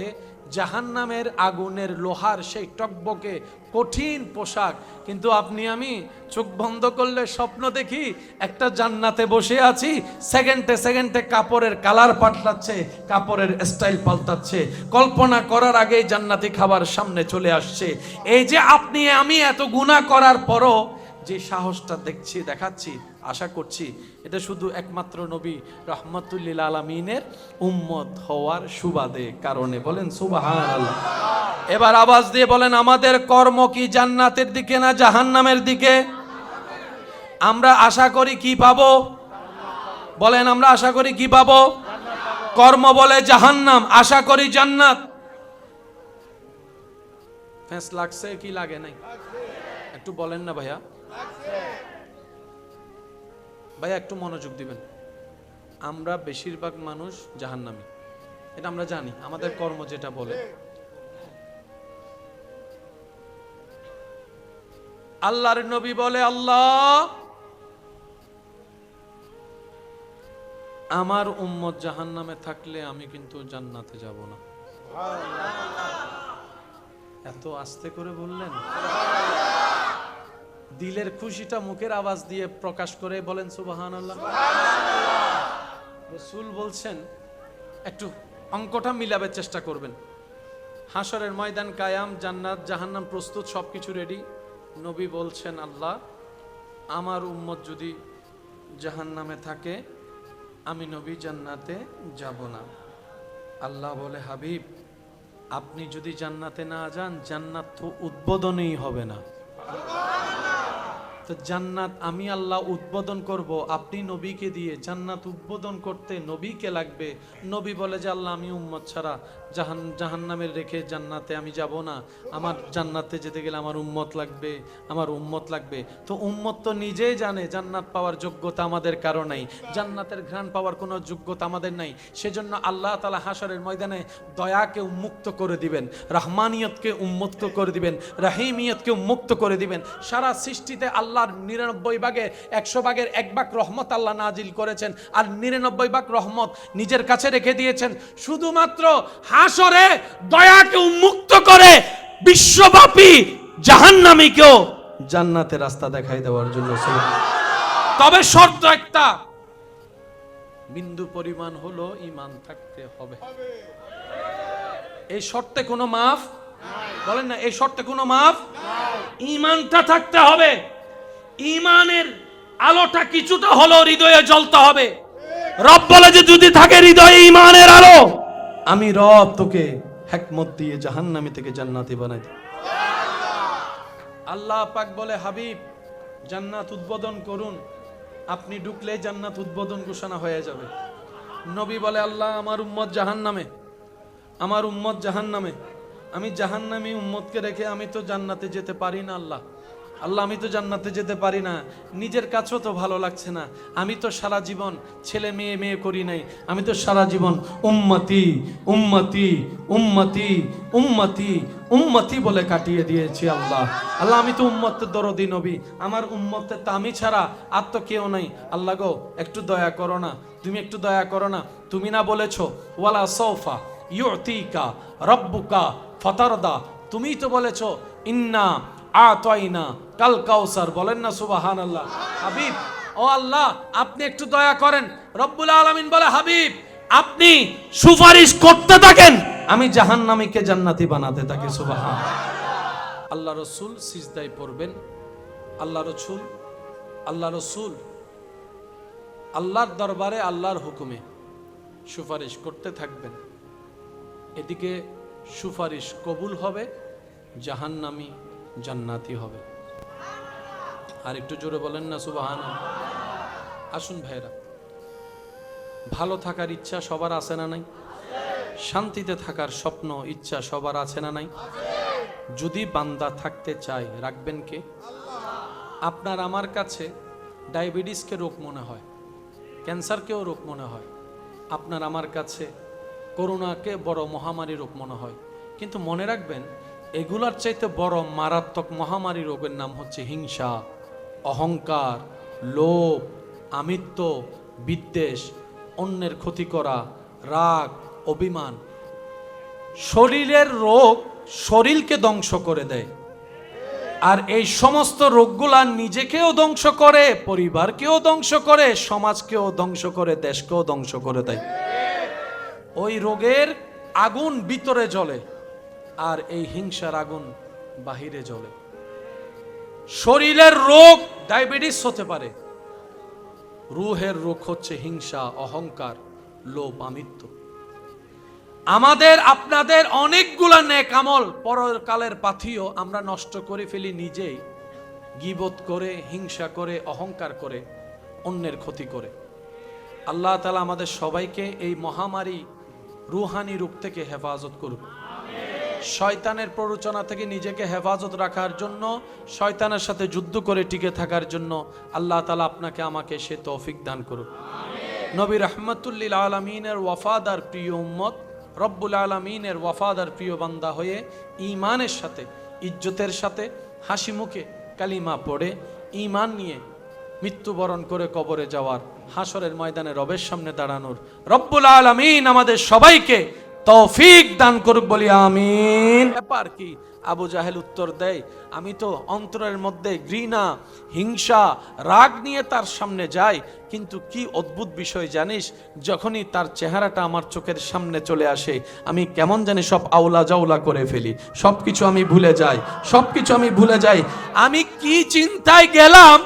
জাহান্নামের আগুনের লোহার সেই টকবকে কঠিন পোশাক, কিন্তু আপনি আমি চোখ বন্ধ করলে স্বপ্ন দেখি একটা জান্নাতে বসে আছি, সেকেন্ডে সেকেন্ডে কাপড়ের কালার পাল্টাচ্ছে, কাপড়ের স্টাইল পাল্টাচ্ছে, কল্পনা করার আগেই জান্নাতি খাবার সামনে চলে আসছে। এই যে আপনি আমি এত গুনাহ করার পরও যে সাহসটা দেখাচ্ছি, আশা করছি এটা শুধু একমাত্র নবী রহমাতুল্লিল আলামিনের উম্মত হওয়ার সুবাদে কারণে। বলেন সুবহানাল্লাহ। এবার আওয়াজ দিয়ে বলেন, আমাদের কর্ম কি জান্নাতের দিকে না জাহান্নামের দিকে? আমরা আশা করি কি পাবো? বলেন, আমরা আশা করি কি পাবো? কর্ম বলে জাহান্নাম, আশা করি জান্নাত। ফেস লাগছে কি লাগে নাই? একটু বলেন না ভাইয়া, ভাইয়া একটু মনোযোগ দিবেন। আমরা বেশিরভাগ মানুষ জাহান্নামী, এটা আমরা জানি, আমাদের কর্ম যেটা বলে। আল্লাহর নবী বলে, আল্লাহ আমার উম্মত জাহান্নামে থাকলে আমি কিন্তু জান্নাতে যাব না। এত আস্তে করে বললেন, দিলের খুশিটা মুখের আওয়াজ দিয়ে প্রকাশ করে বলেন সুবহানাল্লাহ। রাসূল বলছেন, একটু অঙ্কটা মিলাবার চেষ্টা করবেন। হাসরের ময়দান কায়াম, জান্নাত জাহান্নাম প্রস্তুত, সবকিছু রেডি। নবী বলছেন, আল্লাহ আমার উম্মত যদি জাহান্নামে থাকে আমি নবী জান্নাতে যাব না। আল্লাহ বলে, হাবিব আপনি যদি জান্নাতে না যান জান্নাত তো উদ্বোধনই হবে না। তো জান্নাত আমি আল্লাহ উদ্বোধন করব, আপনি নবীকে দিয়ে জান্নাত উদ্বোধন করতে নবীকে লাগবে। নবী বলে যে আল্লাহ আমি উম্মত ছাড়া জাহান্নামের রেখে জান্নাতে আমি যাব না, আমার জান্নাতে যেতে গেলে আমার উম্মত লাগবে, আমার উম্মত লাগবে। তো উম্মত তো নিজেই জানে জান্নাত পাওয়ার যোগ্যতা আমাদের কারো নাই, জান্নাতের ঘ্রাণ পাওয়ার কোনো যোগ্যতা আমাদের নাই। সেজন্য আল্লাহ তাআলা হাসরের ময়দানে দয়াকে উন্মুক্ত করে দিবেন, রহমানিয়তকে উন্মুক্ত করে দিবেন, রহিমিয়তকে উন্মুক্ত করে দিবেন। সারা সৃষ্টিতে আল্লাহ আল্লাহর 99 ভাগের 100 ভাগের 1 ভাগ রহমত আল্লাহ নাজিল করেছেন, আর 99 ভাগ রহমত নিজের কাছে রেখে দিয়েছেন শুধুমাত্র হাসরে দয়াকে উন্মুক্ত করে বিশ্বব্যাপী জাহান্নামীকেও জান্নাতের রাস্তা দেখাই দেওয়ার জন্য। তবে শর্ত একটা, বিন্দু পরিমাণ হলো ঈমান থাকতে হবে। এই শর্তে কোনো মাফ বলেন না, এই শর্তে কোনো মাফ। ঈমানটা থাকতে হবে, ঈমানের আলোটা কিছুটা হলো হৃদয়ে জ্বলতে হবে। রব বলে যে যদি থাকে হৃদয়ে ঈমানের আলো, আমি রব তোকে হিকমত দিয়ে জাহান্নামী থেকে জান্নাতি বানাই দেব। আল্লাহ পাক বলে হাবিব জান্নাত উদ্বোধন করুন, আপনি ঢুকলে জান্নাত উদ্বোধন ঘোষণা হয়ে যাবে। নবী বলে আল্লাহ আমার উম্মত জাহান্নামে, আমার উম্মত জাহান্নামে, আমি জাহান্নামী উম্মতকে রেখে আমি তো জান্নাতে যেতে পারি না। আল্লাহ আল্লাহ আমি তো জান্নাতে যেতে পারি না, নিজের কাছেও তো ভালো লাগছে না, আমি তো সারা জীবন ছেলে মেয়ে মেয়ে করি নাই, আমি তো সারা জীবন উম্মতি উম্মতি উম্মতি উম্মতি উম্মতি বলে কাটিয়ে দিয়েছি। আল্লাহ আল্লাহ আমি তো উম্মতের দরদি নবী, আমার উম্মতের তো আমি ছাড়া আর তো কেউ নাই। আল্লাহ গো একটু দয়া করো না, তুমি একটু দয়া করো না। তুমি না বলেছো ওয়ালা সৌফা ইউতিকা রব্বুকা ফাতারদা, তুমিই তো বলেছো ইন্না আতাইনা কাল কাউসার, বলেন না সুবহানাল্লাহ। হাবিব ও আল্লাহ আপনি একটু দয়া করেন। রব্বুল আলামিন বলে হাবিব আপনি সুপারিশ করতে থাকেন, আমি জাহান্নামীকে জান্নাতি বানাতে থাকি। সুবহানাল্লাহ। আল্লাহ রাসূল সিজদায় পড়বেন, আল্লাহ রাসূল আল্লাহর দরবারে আল্লাহর হুকুমে সুপারিশ করতে থাকবেন। এদিকে সুপারিশ কবুল হবে, জাহান্নামী জান্নাতি হবে। আর একটু জোরে বলেন না সুবহানাল্লাহ। আসুন ভাইরা, ভালো থাকার ইচ্ছা সবার আছে না নাই? শান্তিতে থাকার স্বপ্ন ইচ্ছা সবার আছে না নাই? যদি বান্দা থাকতে চায় রাখবেন কে? আপনার আমার কাছে ডায়াবেটিসকে রোগ মনে হয়, ক্যান্সারকেও রোগ মনে হয়, আপনার আমার কাছে করোনাকে বড় মহামারী রোগ মনে হয়, কিন্তু মনে রাখবেন এগুলার চাইতে বড় মারাত্মক মহামারী রোগের নাম হচ্ছে হিংসা, অহংকার, লোভ, আমিত্ব, বিদ্বেষ, অন্যের ক্ষতি করা, রাগ, অভিমান। শরীরের রোগ শরীরকে ধ্বংস করে দেয়, আর এই সমস্ত রোগগুলা নিজেকেও ধ্বংস করে, পরিবারকেও ধ্বংস করে, সমাজকেও ধ্বংস করে, দেশকেও ধ্বংস করে দেয়। ওই রোগের আগুন ভিতরে জ্বলে, আর এই হিংসার আগুন বাহিরে জ্বলে। শরীরের রোগ ডায়াবেটিস হতে পারে, রুহের রোগ হচ্ছে হিংসা, অহংকার, লোভ, আমিত্ব। আমাদের আপনাদের অনেকগুলা নেক আমল পরকালের পাথিও আমরা নষ্ট করে ফেলি নিজেই, গীবত করে, হিংসা করে, অহংকার করে, অন্যের ক্ষতি করে। আল্লাহ তাআলা আমাদের সবাইকে এই মহামারী রুহানি রূপ থেকে হেফাজত করুক। শয়তানের প্ররোচনা থেকে নিজেকে হেফাজত রাখার জন্য, শয়তানের সাথে যুদ্ধ করে টিকে থাকার জন্য আল্লাহ তাআলা আপনাকে আমাকে সে তৌফিক দান করুক। নবী রাহমাতুল লিল আলামিনের ওয়াফাদার প্রিয় উম্মত, রব্বুল আলামিনের ওয়াফাদার প্রিয় বান্দা হয়ে ঈমানের সাথে, ইজ্জতের সাথে, হাসি মুখে কালিমা পড়ে ঈমান নিয়ে মৃত্যুবরণ করে কবরে যাওয়ার, হাসরের ময়দানে রবের সামনে দাঁড়ানোর রব্বুল আলামিন আমাদের সবাইকে তৌফিক দান করুক, বলি আমিন। ব্যাপার কি? আবু জাহেল উত্তর দেয়, আমি তো অন্তরের মধ্যে ঘৃণা, হিংসা, রাগ নিয়ে তার সামনে যাই, কিন্তু কি অদ্ভুত বিষয় জানিস, যখনই তার চেহারাটা আমার চোখের সামনে চলে আসে আমি কেমন জানি সব আউলা জাউলা করে ফেলি, সবকিছু আমি ভুলে যাই, সবকিছু আমি ভুলে যাই। আমি কি চিন্তায় গেলাম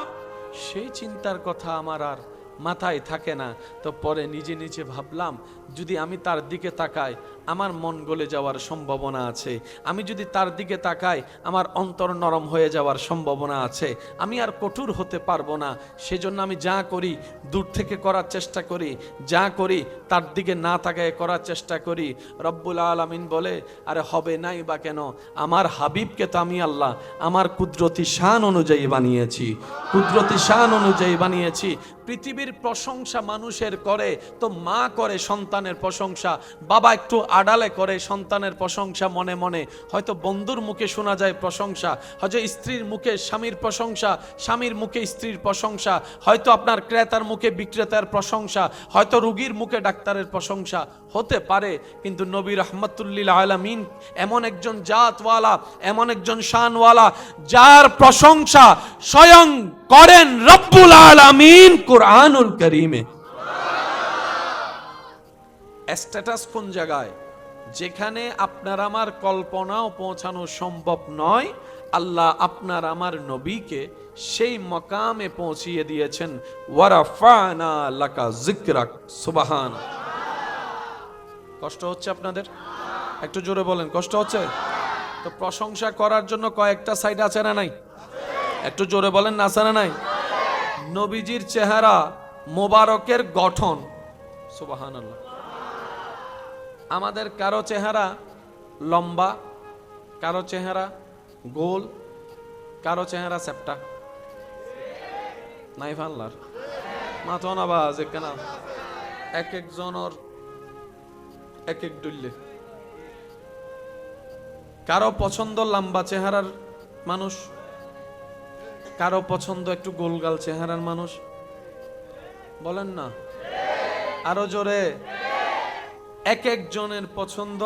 সেই চিন্তার কথা আমার আর মাথায় থাকে না। তো পরে নিজে নিজে ভাবলাম, যদি আমি তার দিকে তাকাই আমার মন গলে যাওয়ার সম্ভাবনা আছে, আমি যদি তার দিকে তাকাই আমার অন্তর নরম হয়ে যাওয়ার সম্ভাবনা আছে, আমি আর কঠোর হতে পারবো না। সেজন্য আমি যা করি দূর থেকে করার চেষ্টা করি, যা করি তার দিকে না তাকায় করার চেষ্টা করি। রব্বুল আলামিন বলে, আরে হবে নাই বা কেন, আমার হাবিবকে তো আমি আল্লাহ আমার কুদরতি শান অনুযায়ী বানিয়েছি, কুদরতি শান অনুযায়ী বানিয়েছি। পৃথিবীর প্রশংসা মানুষের করে তো মা করে সন্তানের প্রশংসা, বাবা একটু আড়ালে করে সন্তানের প্রশংসা মনে মনে, হয়তো বন্ধুর মুখে শোনা যায় প্রশংসা, হয়তো স্ত্রীর মুখে স্বামীর প্রশংসা, স্বামীর মুখে স্ত্রীর প্রশংসা, হয়তো আপনার ক্রেতার মুখে বিক্রেতার প্রশংসা, হয়তো রোগীর মুখে ডাক্তারের প্রশংসা হতে পারে। কিন্তু নবী রাহমাতুল্লিল আলামিন এমন একজন জাতওয়ালা, এমন একজন শানওয়ালা, যার প্রশংসা স্বয়ং করেন রব্বুল আলামিন কুরআনুল কারীমে। স্ট্যাটাস কোন জায়গায়? যেখানে আপনার আমার কল্পনাও পৌঁছানো সম্ভব নয়, আল্লাহ আপনার আমার নবীকে সেই মকামে পৌঁছিয়ে দিয়েছেন। ওয়ারাফানা লাকা যিকরাক, সুবহান। কষ্ট হচ্ছে আপনাদের? একটু জোরে বলেন, কষ্ট হচ্ছে? তো প্রশংসা করার জন্য কয়েকটা সাইড আছে না নাই? একটু জোরে বলেন, না আছে না নাই? নবীজির চেহারা মোবারকের গঠন, সুবহানাল্লাহ। আমাদের কারো চেহারা লম্বা, কারো চেহারা গোল, কারো চেহারা চ্যাপ্টা। নাই ফাল্লার মাথা না বাজ কেনা, এক একজনের এক এক ডুল্লে। কারো পছন্দ লম্বা চেহারার মানুষ, কারো পছন্দ একটু গোলগাল চেহারার মানুষ। বলেন না আরো জোরে। এক একজনের পছন্দ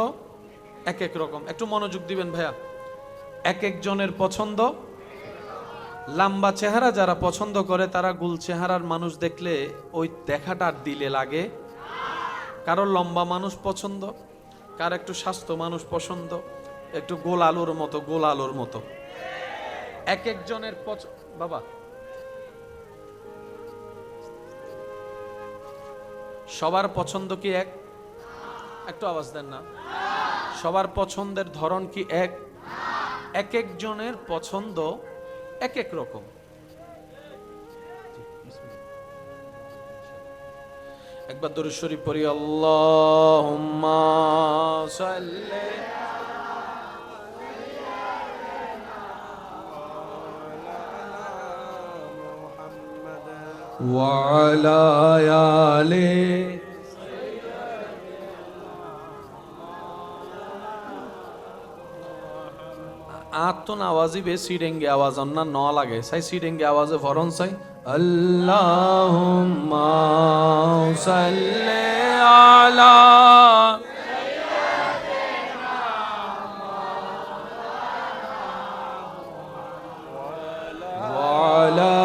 এক এক রকম। একটু মনোযোগ দিবেন ভাইয়া। এক একজনের পছন্দ। লম্বা চেহারা যারা পছন্দ করে তারা গোল চেহারার মানুষ দেখলে ওই দেখাটা দিলে লাগে। কারো লম্বা মানুষ পছন্দ, কার একটু স্বাস্থ্য মানুষ পছন্দ, একটু গোল আলুর মতো, গোল আলুর মতো। এক একজনের বাবা সবার পছন্দ কি এক? একটু আওয়াজ দেন না। সবার পছন্দের ধরন কি এক? এক একজনের পছন্দ এক এক রকম। একবার দরুদ শরীফ পড়ি। আল্লাহুম্মা সাল্লি ওয়া আলা আলি আতন আওয়াজই বে সিডেঙ্গে আওয়াজ না ন লাগে সাই সিডেঙ্গে আওয়াজে ফরন সাই আল্লাহুম্মা সাল্লি আলা ওয়া আলা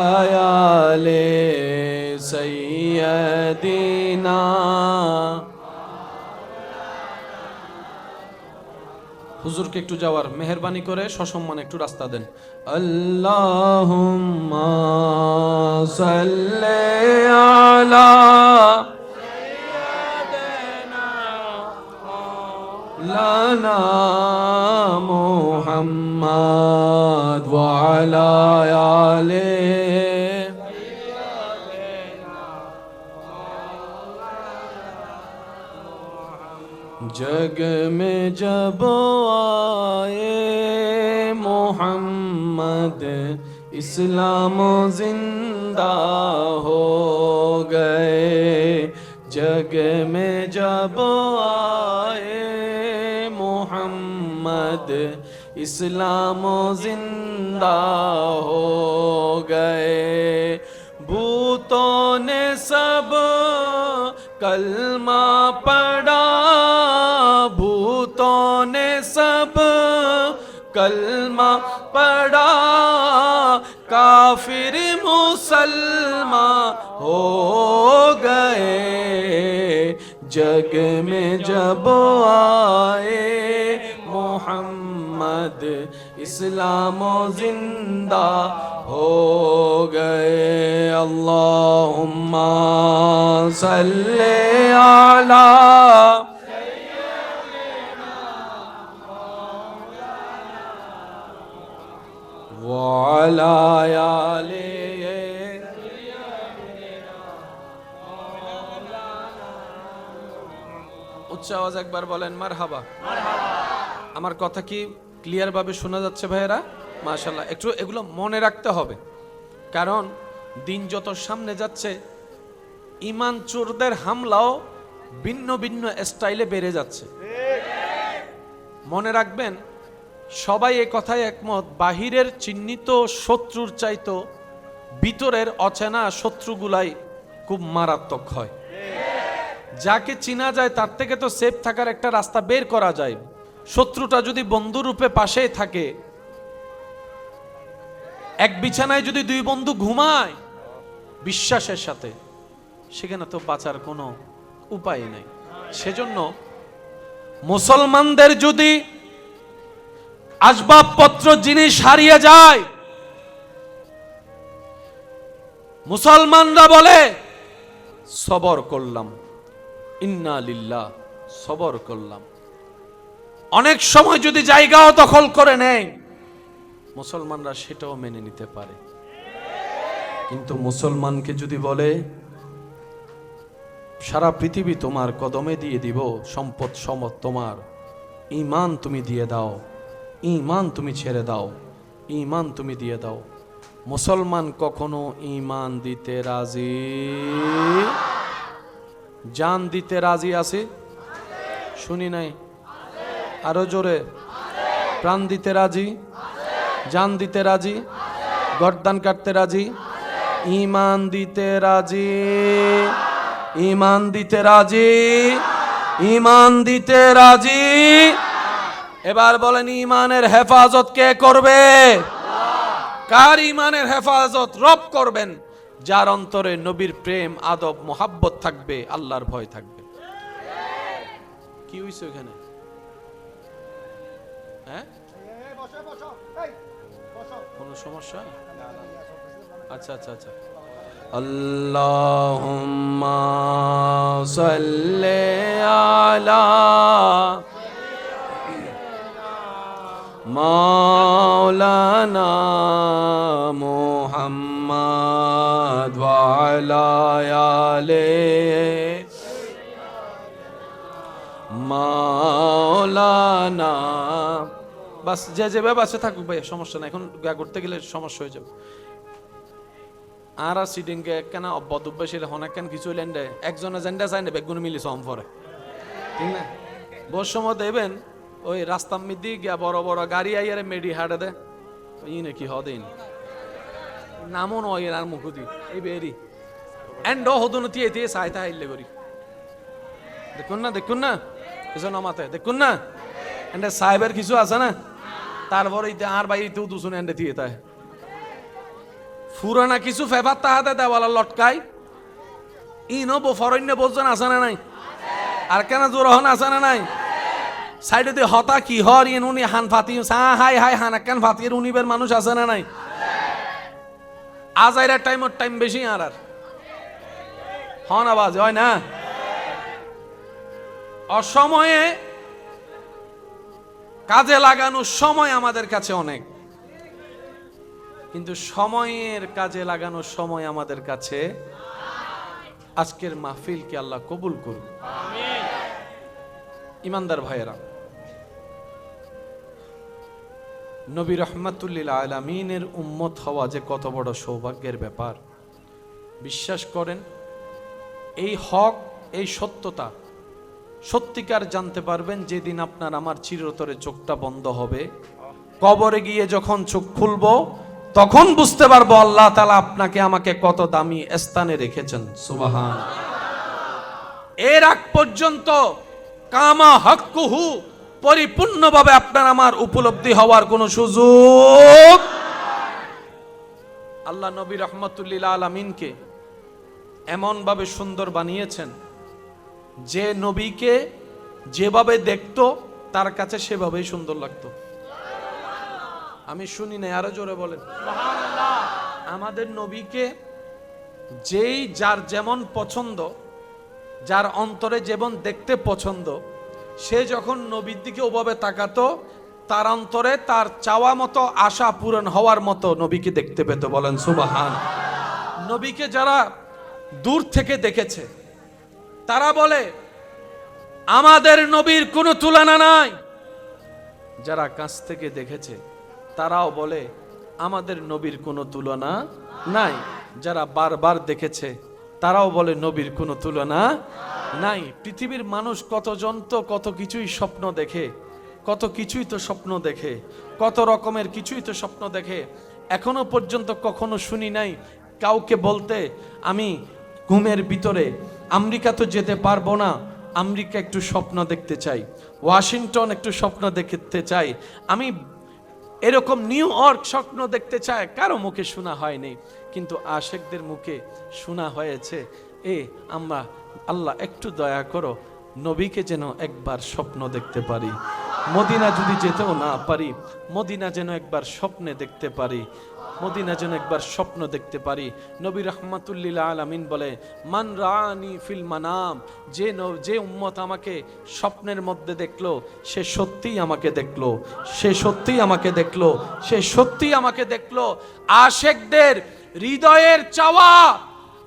আলি সাইয়্যিদিনা। হুজুরকে একটু যাওয়ার মেহেরবানি করে সসম্মান একটু রাস্তা দেন। আল্লাহুম্মা সাল্লি আলা সাইয়্যিদিনা লানা মুহাম্মাদ ওয়া আলা আলি जग में जब आए मोहम्मद इस्लाम जिंदा हो गए। जग में जब आए मोहम्मद इस्लाम जिंदा हो गए। भूतों ने सब कलमा पढ़ा, भूतों ने सब कलमा पढ़ा, काफिर मुसलमान हो गए। जग में जब आए मोहम्मद इस्लाम जिंदा हो गए। अल्लाहुम्मा सल्ले अला व अला आले। উচ্চ আওয়াজ একবার বলেন মারহাবা। আমার কথা কি ক্লিয়ার ভাবে শোনা যাচ্ছে ভাইয়েরা? মাশাআল্লাহ। একটু এগুলো মনে রাখতে হবে, কারণ দিন যত সামনে যাচ্ছে ইমান চোরদের হামলাও ভিন্ন ভিন্ন স্টাইলে বেড়ে যাচ্ছে। মনে রাখবেন, সবাই এ কথায় একমত, বাহিরের চিহ্নিত শত্রুর চাইতো ভিতরের অচেনা শত্রুগুলাই খুব মারাত্মক হয়। যাকে চিনা যায় তার থেকে তো সেফ থাকার একটা রাস্তা বের করা যায়। শত্রুটা যদি বন্ধুরূপে পাশেই থাকে, এক বিছানায় যদি দুই বন্ধু ঘুমায় বিশ্বাসের সাথে, সেখানে তো বাঁচার কোনো উপায় নেই। সেজন্য মুসলমানদের যদি আসবাবপত্র জিনিস হারিয়ে যায়, মুসলমানরা বলে সবর করলাম, ইন্না লিল্লাহ, সবর করলাম। অনেক সময় যদি জায়গাও দখল করে নেয়, মুসলমানরা সেটাও মেনে নিতে পারে। কিন্তু মুসলমানকে যদি বলে সারা পৃথিবী তোমার কদমে দিয়ে দিব, সম্পদ সম্পদ তোমার, ঈমান তুমি দিয়ে দাও, ঈমান তুমি ছেড়ে দাও, ঈমান তুমি দিয়ে দাও, মুসলমান কখনো ঈমান দিতে রাজি, জান দিতে রাজি আছে? শুনি নাই, আরো জোরে। প্রাণ দিতে রাজি, জান দিতে রাজি, গর্দান কাটতে রাজি, ঈমান দিতে রাজি, ঈমান দিতে রাজি, ঈমান দিতে রাজি। এবার বলেন, ঈমানের হেফাজত কে করবে? কার ঈমানের হেফাজত? রব করবেন, যার অন্তরে নবীর প্রেম, আদব, মোহাব্বত থাকবে, আল্লাহর ভয় থাকবে। কি হইছে ওখানে? হ্যাঁ, কোনো সমস্যা? আচ্ছা আচ্ছা আচ্ছা। আল্লাহুম্মা সাল্লি আলা মাওলানা মুহাম্মদ ওয়া আলা আলিহি মাওলানা। বাস, যে যেভাবে আছে থাকুক ভাই, সমস্যা নাই। এখন গা করতে গেলে সমস্যা হয়ে যাবে। আর সিটিং কে কেন অভ্যুবেশীল হনা কেন কিছু হইলেন রে, একজনে জেন্ডা চাই না বেগুন মিলি সম পরে, ঠিক না? বহু সময় দেবেন ওই রাস্তার মধ্যে গিয়া বড় বড় গাড়ি আইয়ারে মেডি হাটে দে, ই নাকি হদেন নামও নয় আর মুখুদি এই বেরি এন্ড হদুন তিয়ে তিয়ে সাইতা হাইলে করি, দেখুন না, দেখুন না, কিছু নামাতে দেখুন না, এন্ডে সাহেবের কিছু আছে না, তারপরে আর ভাই তো দুসুন এন্ডে দিয়ে তাই ফুরানা কিছু ফেভার তাহাতে দেওয়ালা লটকাই ইনো বফরণ্য বলছেন আছে না নাই? আর কেন জোর হন আছে না নাই? সাইডে দিয়ে হতা কি হর ইন উনি হান ফাতি হাই হাই হান কেন ফাতির উনিবের মানুষ আছে না নাই? আজাইরা টাইমর টাইম বেশি আর আর হন আওয়াজ হয় না। অসময়ে কাজে লাগানোর সময় আমাদের কাছে অনেক, কিন্তু সময়ের কাজে লাগানোর সময় আমাদের কাছে। আজকের মাহফিলকে আল্লাহ কবুল করুন, আমিন। ইমানদার ভাইয়েরা, নবী রহমাতুল্লিল আলামিনের উম্মত হওয়া যে কত বড় সৌভাগ্যের ব্যাপার। বিশ্বাস করেন, এই হক, এই সত্যতা সত্যিকার জানতে পারবেন যেদিন আপনার আমার চিরতরে চোখটা বন্ধ হবে। কবরে গিয়ে যখন চোখ খুলবো তখন বুঝতে পারবো আল্লাহ তাআলা আপনাকে আমাকে কত দামি স্থানে রেখেছেন। সুবহান। এর আগ পর্যন্ত কামা হাক্কুহু পরিপূর্ণভাবে আপনার আমার উপলব্ধি হওয়ার কোন সুযোগ। আল্লাহ নবী রহমাতুল্লিল আলামিনকে এমন ভাবে সুন্দর বানিয়েছেন যে নবীকে যেভাবে দেখতো তার কাছে সেভাবেই সুন্দর লাগতো। আমি শুনি না, আরো জোরে বলেন সুবহানাল্লাহ। আমাদের নবীকে যেই যার যেমন পছন্দ, যার অন্তরে যেমন দেখতে পছন্দ, সে যখন নবীর দিকে ওভাবে তাকাতো তার অন্তরে তার চাওয়া মতো আশা পূরণ হওয়ার মতো নবীকে দেখতে পেত। বলেন সুবহান। নবীকে যারা দূর থেকে দেখেছে তারা বলে আমাদের নবীর কোনো তুলনা নাই। যারা কাছ থেকে দেখেছে তারাও বলে আমাদের নবীর কোনো তুলনা নাই। যারা বারবার দেখেছে তারাও বলে নবীর কোনো তুলনা নাই। পৃথিবীর মানুষ কতজন তো কত কিছুই স্বপ্ন দেখে, কত কিছুই তো স্বপ্ন দেখে, কত রকমের কিছুই তো স্বপ্ন দেখে। এখনো পর্যন্ত কখনো শুনি নাই কাউকে বলতে আমি ঘুমের ভিতরে আমেরিকা তো যেতে পারবো না, আমেরিকা একটু স্বপ্ন দেখতে চাই, ওয়াশিংটন একটু স্বপ্ন দেখতে চাই, আমি এরকম নিউ ইয়র্ক স্বপ্ন দেখতে চাই। কারো মুখে শোনা হয়নি, কিন্তু আশেকদের মুখে শোনা হয়েছে, আমরা আল্লাহ একটু দয়া করো, নবীকে যেন একবার স্বপ্ন দেখতে পারি, মদিনা যদি যেতেও না পারি, মদিনা যেন একবার স্বপ্নে দেখতে পারি, মদিনা যেন একবার স্বপ্ন দেখতে পারি। নবী রাহমাতুল্লিল আলামিন বলে, মান রানি ফিল মানাম, যে উম্মত আমাকে স্বপ্নের মধ্যে দেখলো সে সত্যিই আমাকে দেখলো, সে সত্যিই আমাকে দেখলো, সে সত্যিই আমাকে দেখলো। আশেকদের হৃদয়ের চাওয়া,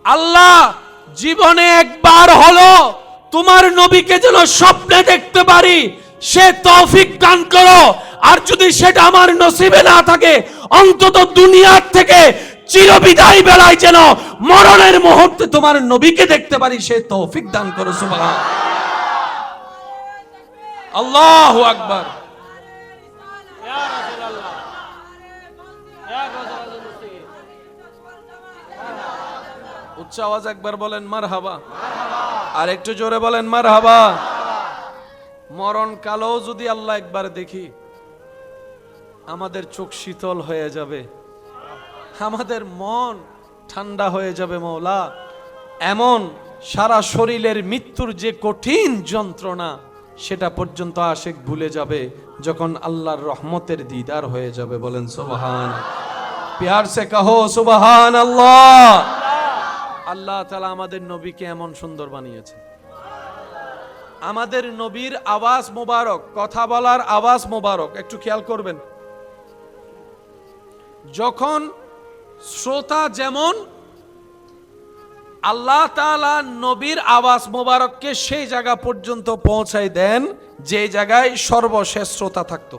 আল্লাহ জীবনে একবার হলো তোমার নবীকে যেন স্বপ্নে দেখতে পারি, সে তৌফিক দান করো। আর যদি সেটা আমার নসিবে না থাকে, অন্তত দুনিয়ার থেকে চিরবিদায় বেলায় যেন মরণের মুহূর্তে তোমার নবীকে দেখতে পারি, সে তৌফিক দান করো। সুবহান আল্লাহু আকবার। উচ্চ আওয়াজ একবার বলেন মারহাবা, আর একটু জোরে বলেন মারহাবা। মরণ কালেও যদি আল্লাহ একবার দেখি, আমাদের চোখ শীতল হয়ে যাবে, আমাদের মন ঠান্ডা হয়ে যাবে। মওলা, এমন সারা শরীরের মৃত্যুর যে কঠিন যন্ত্রণা, সেটা পর্যন্ত আশেক ভুলে যাবে যখন আল্লাহর রহমতের দিদার হয়ে যাবে। বলেন সুবহান, প্যার সে কহো সুবহান আল্লাহ। আল্লাহ তাআলা আমাদের নবীকে এমন সুন্দর বানিয়েছে। আমাদের নবীর আওয়াজ মোবারক, কথা বলার আওয়াজ মোবারক, একটু খেয়াল করবেন। যখন শ্রোতা যেমন, আল্লাহ তাআলা নবীর আওয়াজ মোবারককে সেই জায়গা পর্যন্ত পৌঁছায় দেন যে জায়গায় সর্বশেষ শ্রোতা থাকতো।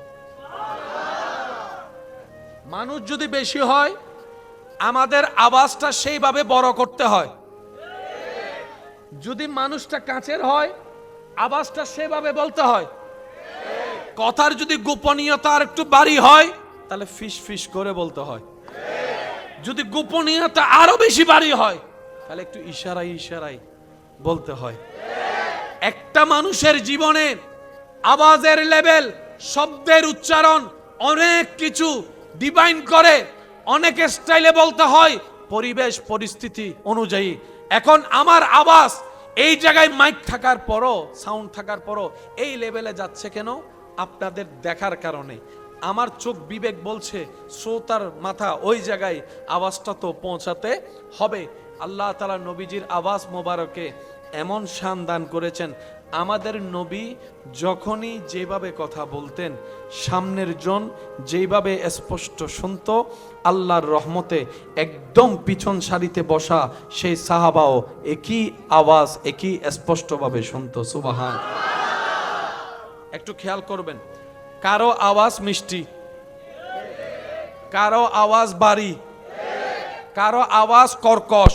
মানুষ যদি বেশি হয়, আমাদের আওয়াজটা সেইভাবে বড় করতে হয়। যদি মানুষটা কাছের হয়, আওয়াজটা সেভাবে বলতে হয়। কথার যদি গোপনীয়তা আর একটু বাড়ি হয়, তাহলে ফিস ফিস করে বলতে হয়। যদি গোপনীয়তা আরো বেশি বাড়ি হয়, তাহলে একটু ইশারায় ইশারায় বলতে হয়। একটা মানুষের জীবনে আওয়াজের লেভেল, শব্দের উচ্চারণ অনেক কিছু ডিফাইন করে, অনেক স্টাইলে বলতে হয়, পরিবেশ পরিস্থিতি অনুযায়ী। এখন আমার আওয়াজ এই জায়গায় মাইক থাকার পরও, সাউন্ড থাকার পরও এই লেভেলে যাচ্ছে কেন? আপনাদের দেখার কারণে। আমার চোখ বিবেক বলছে শ্রোতার মাথা ওই জায়গায়, আওয়াজটা তো পৌঁছাতে হবে। আল্লাহ তাআলা নবীজির আওয়াজ মোবারকে এমন শান দান করেছেন, আমাদের নবী যখনই যেভাবে কথা বলতেন, সামনের জন যেভাবে স্পষ্ট শুনত, আল্লাহর রহমতে একদম পিছন সারিতে বসা সেই সাহাবাও একই আওয়াজ একই স্পষ্টভাবে শুনত। সুবহান। একটু খেয়াল করবেন, কারো আওয়াজ মিষ্টি, কারো আওয়াজ বাড়ি, কারো আওয়াজ কর্কশ,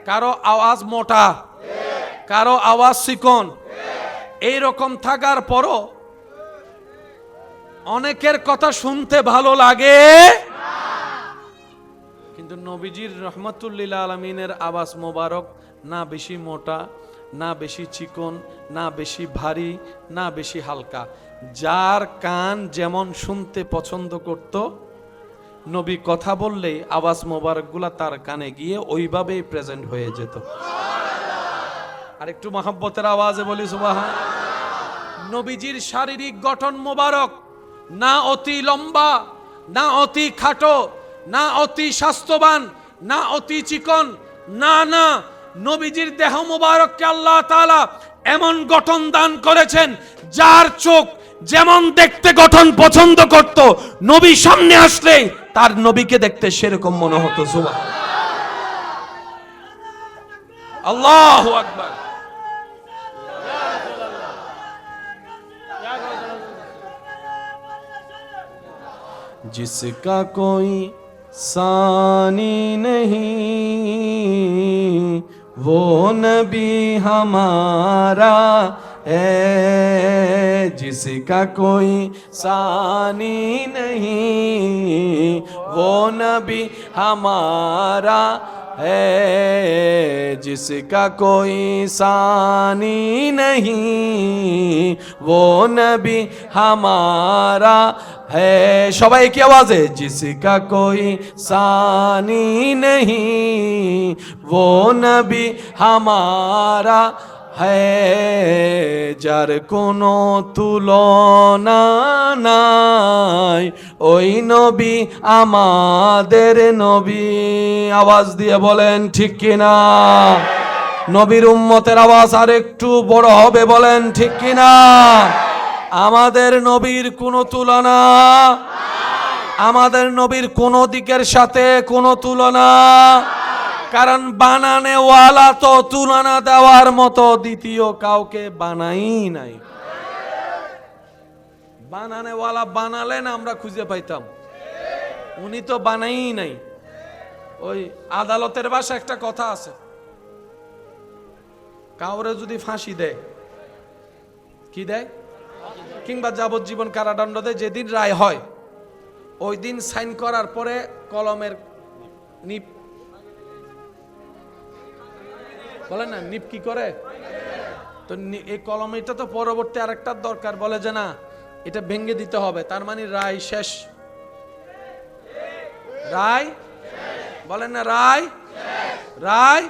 কারো আওয়াজ মোটা, কারো আওয়াজ চিকন। এইরকম থাকার পরও অনেকের কথা শুনতে ভালো লাগে, কিন্তু নবীজির রহমাতুল্লিল আলামিনের আওয়াজ মোবারক না বেশি মোটা, না বেশি চিকন, না বেশি ভারী, না বেশি হালকা। যার কান যেমন শুনতে পছন্দ করত, নবী কথা বললেই আওয়াজ মোবারকগুলা তার কানে গিয়ে ওইভাবেই প্রেজেন্ট হয়ে যেত। আর একটু মহব্বতের আওয়াজে বলি সুবহান। নবীজির শারীরিক গঠন মোবারক, না অতি লম্বা, না অতি খাটো, না অতি স্বাস্থ্যবান, না অতি চিকন, না, নবীজির দেহ মোবারককে আল্লাহ তাআলা এমন গঠন দান করেছেন, যার চোখ যেমন দেখতে গঠন পছন্দ করত, নবী সামনে আসলে তার নবীকে দেখতে সেরকম মনে হতো। সুবহান আল্লাহু আকবার। जिसका कोई सानी नहीं, वो नबी हमारा है, जिसका कोई सानी नहीं वो नबी हमारा है, जिसका कोई सानी नहीं वो नबी हमारा है। সবাই কি আওয়াজে जिसका कोई सानी नहीं वो नबी हमारा है, যার কোনো তুলনা নাই ওই নবী আমাদের নবী। আওয়াজ দিয়ে বলেন ঠিক কিনা? নবীর উম্মতের আওয়াজ আর একটু বড় হবে, বলেন ঠিক কিনা? আমাদের নবীর কোনো তুলনা, আমাদের নবীর কোনো দিকের সাথে কোনো তুলনা, কারণ বানানেওয়ালা তো তুলনা দেওয়ার মতো দ্বিতীয় কাউকে বানাই নাই। বানানেওয়ালা বানালেন আমরা খুঁজে পাইতাম, উনি তো বানাই নাই। ওই আদালতের ভাষা একটা কথা আছে, কাউরে যদি ফাঁসি দেয়, কি দেয়, কিংবা যাবজ্জীবন কারাদণ্ড দেয়, যেদিন রায় হয় ওই দিন সাইন করার পরে কলমের নিপ, বলে না নিপ কি করে, তো এই কলম, এটা তো পরবর্তী আরেকটার দরকার, বলে যে না এটা ভেঙে দিতে হবে, তার মানে রায় শেষ। রায় বলেন না, রায় রায়।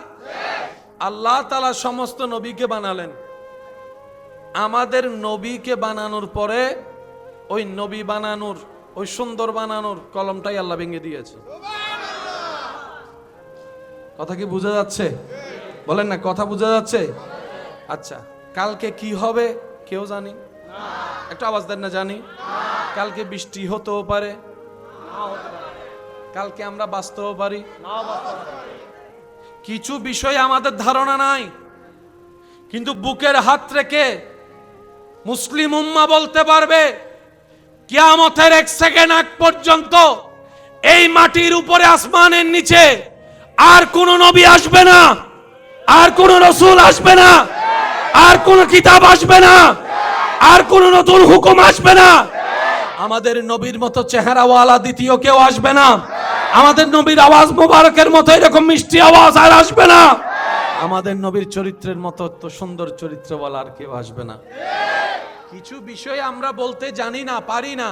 আল্লাহ তাআলা সমস্ত নবীকে বানালেন, আমাদের নবীকে বানানোর পরে ওই নবী বানানোর, ওই সুন্দর বানানোর কলমটাই আল্লাহ ভেঙে দিয়েছে। কথা কি বোঝা যাচ্ছে? বলেন না, কথা বোঝা যাচ্ছে? আচ্ছা, কালকে কি হবে কেউ জানি? একটা আওয়াজ দেন না, জানি। কালকে বৃষ্টি হতেও পারে, কালকে আমরা বাঁচতেও পারি, কিছু বিষয় আমাদের ধারণা নাই, কিন্তু বুকের হাত রেখে মুসলিম উম্মাহ বলতে পারবে কিয়ামতের 1 সেকেন্ড আগ পর্যন্ত এই মাটির উপরে, আসমানের নিচে আর কোন নবী আসবে না, আর কোন রাসূল আসবে না, আর কোন কিতাব আসবে না, আর কোন নতুন হুকুম আসবে না। আমাদের নবীর মতো চেহারাওয়ালা দ্বিতীয় কেউ আসবে না, আমাদের নবীর আওয়াজ মোবারকের মতো এরকম মিষ্টি আওয়াজ আর আসবে না, আমাদের নবীর চরিত্রের মতো তো সুন্দর চরিত্রওয়ালা আর কেউ আসবে না। কিছু বিষয় আমরা বলতে জানি না, পারি না,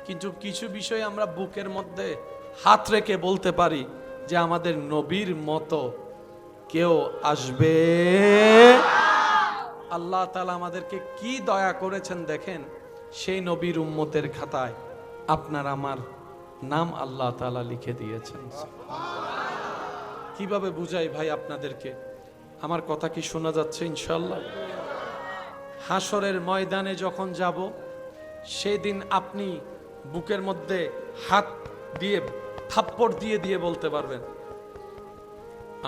কিন্তু কিছু বিষয় আমরা বুকের মধ্যে হাত রেখে বলতে পারি যে আমাদের নবীর মতো কেউ আসবে। আল্লাহ তাআলা আমাদেরকে কি দয়া করেছেন দেখেন, সেই নবীর উম্মতের খাতায় আপনার আমার নাম আল্লাহ তাআলা লিখে দিয়েছেন। কিভাবে বুঝাই ভাই আপনাদেরকে? আমার কথা কি শোনা যাচ্ছে ইনশাআল্লাহ? হাসরের ময়দানে যখন যাব, সেই দিন আপনি বুকের মধ্যে হাত দিয়ে থাপ্পড় দিয়ে দিয়ে বলতে পারবেন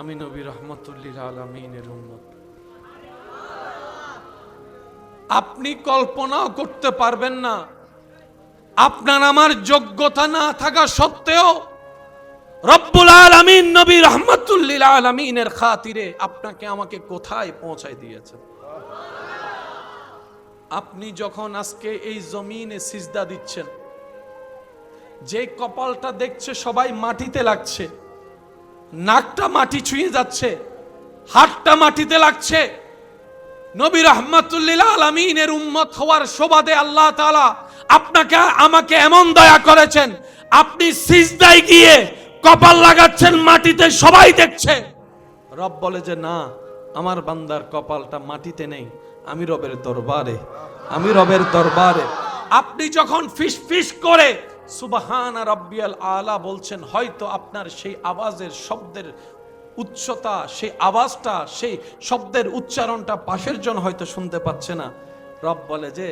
আমি নবী রাহমাতুল্লিল আলামিনের উম্মত। আপনি কল্পনাও করতে পারবেন না, আপনার আমার যোগ্যতা না থাকা সত্ত্বেও রব্বুল আলামিন নবী রাহমাতুল্লিল আলামিনের খাতিরে আপনাকে আমাকে কোথায় পৌঁছায় দিয়েছেন। আপনি যখন আজকে এই জমিনে সিজদা দিচ্ছেন, যে কপালটা দেখছে সবাই মাটিতে লাগছে, নাকটা মাটি ছুঁয়ে যাচ্ছে, হাতটা মাটিতে লাগছে, নবী রাহমাতুল্লিল আলামিনের উম্মত হওয়ার সুবাদে আল্লাহ তাআলা আপনাকে আমাকে এমন দয়া করেছেন, আপনি সিজদায় গিয়ে কপাল লাগাচ্ছেন মাটিতে, সবাই দেখছে। রব বলে যে না, আমার বান্দার কপালটা মাটিতে নেই, আমি রবের দরবারে, আমি রবের দরবারে। আপনি যখন ফিস ফিস করে সুবহানা রাব্বিয়াল আলা বলছেন, হয়তো আপনার সেই আওয়াজের শব্দের উচ্চতা, সেই আওয়াজটা, সেই শব্দের উচ্চারণটা পাশের জন হয়তো শুনতে পাচ্ছে না। রব বলে যে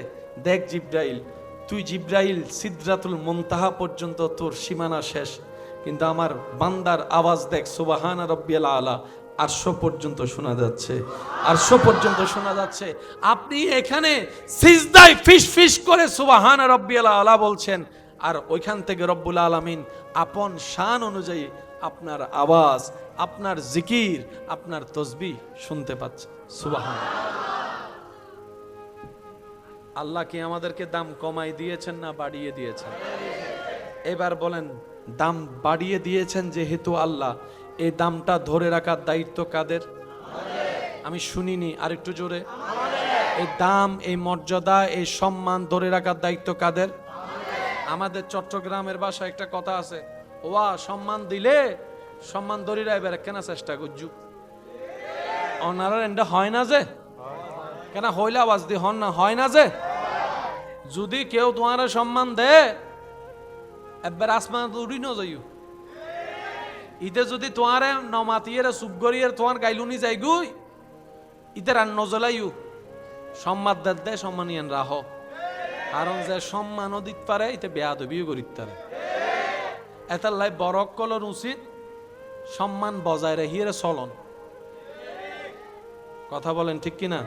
দেখ জিব্রাইল, তুই জিব্রাইল সিদরাতুল মুনতাহা পর্যন্ত তোর সীমানা শেষ, কিন্তু আমার বান্দার আওয়াজ দেখ সুবহানা রাব্বিয়াল আলা, আরশ পর্যন্ত শোনা যাচ্ছে, আরশ পর্যন্ত শোনা যাচ্ছে। আপনি এখানে সিজদায় ফিস ফিস করে সুবহানা রাব্বিয়াল আলা বলছেন, আর ওইখান থেকে রব্বুল আলামিন আপন শান অনুযায়ী আপনার আওয়াজ, আপনার জিকির, আপনার তসবিহ শুনতে পাচ্ছে। সুবহানাল্লাহ। আল্লাহ কি আমাদেরকে দাম কমাই দিয়েছেন না বাড়িয়ে দিয়েছেন? এবার বলেন, দাম বাড়িয়ে দিয়েছেন যেহেতু আল্লাহ, এই দামটা ধরে রাখার দায়িত্ব কাদের? আমি শুনিনি, আরেকটু জোরে। এই দাম, এই মর্যাদা, এই সম্মান ধরে রাখার দায়িত্ব কাদের? আমাদের চট্টগ্রামের ভাষায় একটা কথা আছে, ওয়া সম্মান দিলে সম্মান ধরে রাখবে কেন চেষ্টা করছু অনারার এন্ডা হয় না যে, কেন হইলে আওয়াজ দি হন না, হয় না যে। যদি কেউ তোমার সম্মান দে একবার আসমান উড়ি ন যাইও, ইতে যদি তোমার নমাতিয়ে চুপ করিয়ে তোমার গাইলুনি যাই গুই, ইতে রান নজলাইও সম্মান দে সম্মান ইয়ান রাহ, কারণ যে সম্মানও দিতে পারে ইতে বেয়াদবিও করিতে পারে। এটার লাই বরক কলর উচিত সম্মান বজায় রেহিয়ে চলন। কথা বলেন ঠিক কিনা?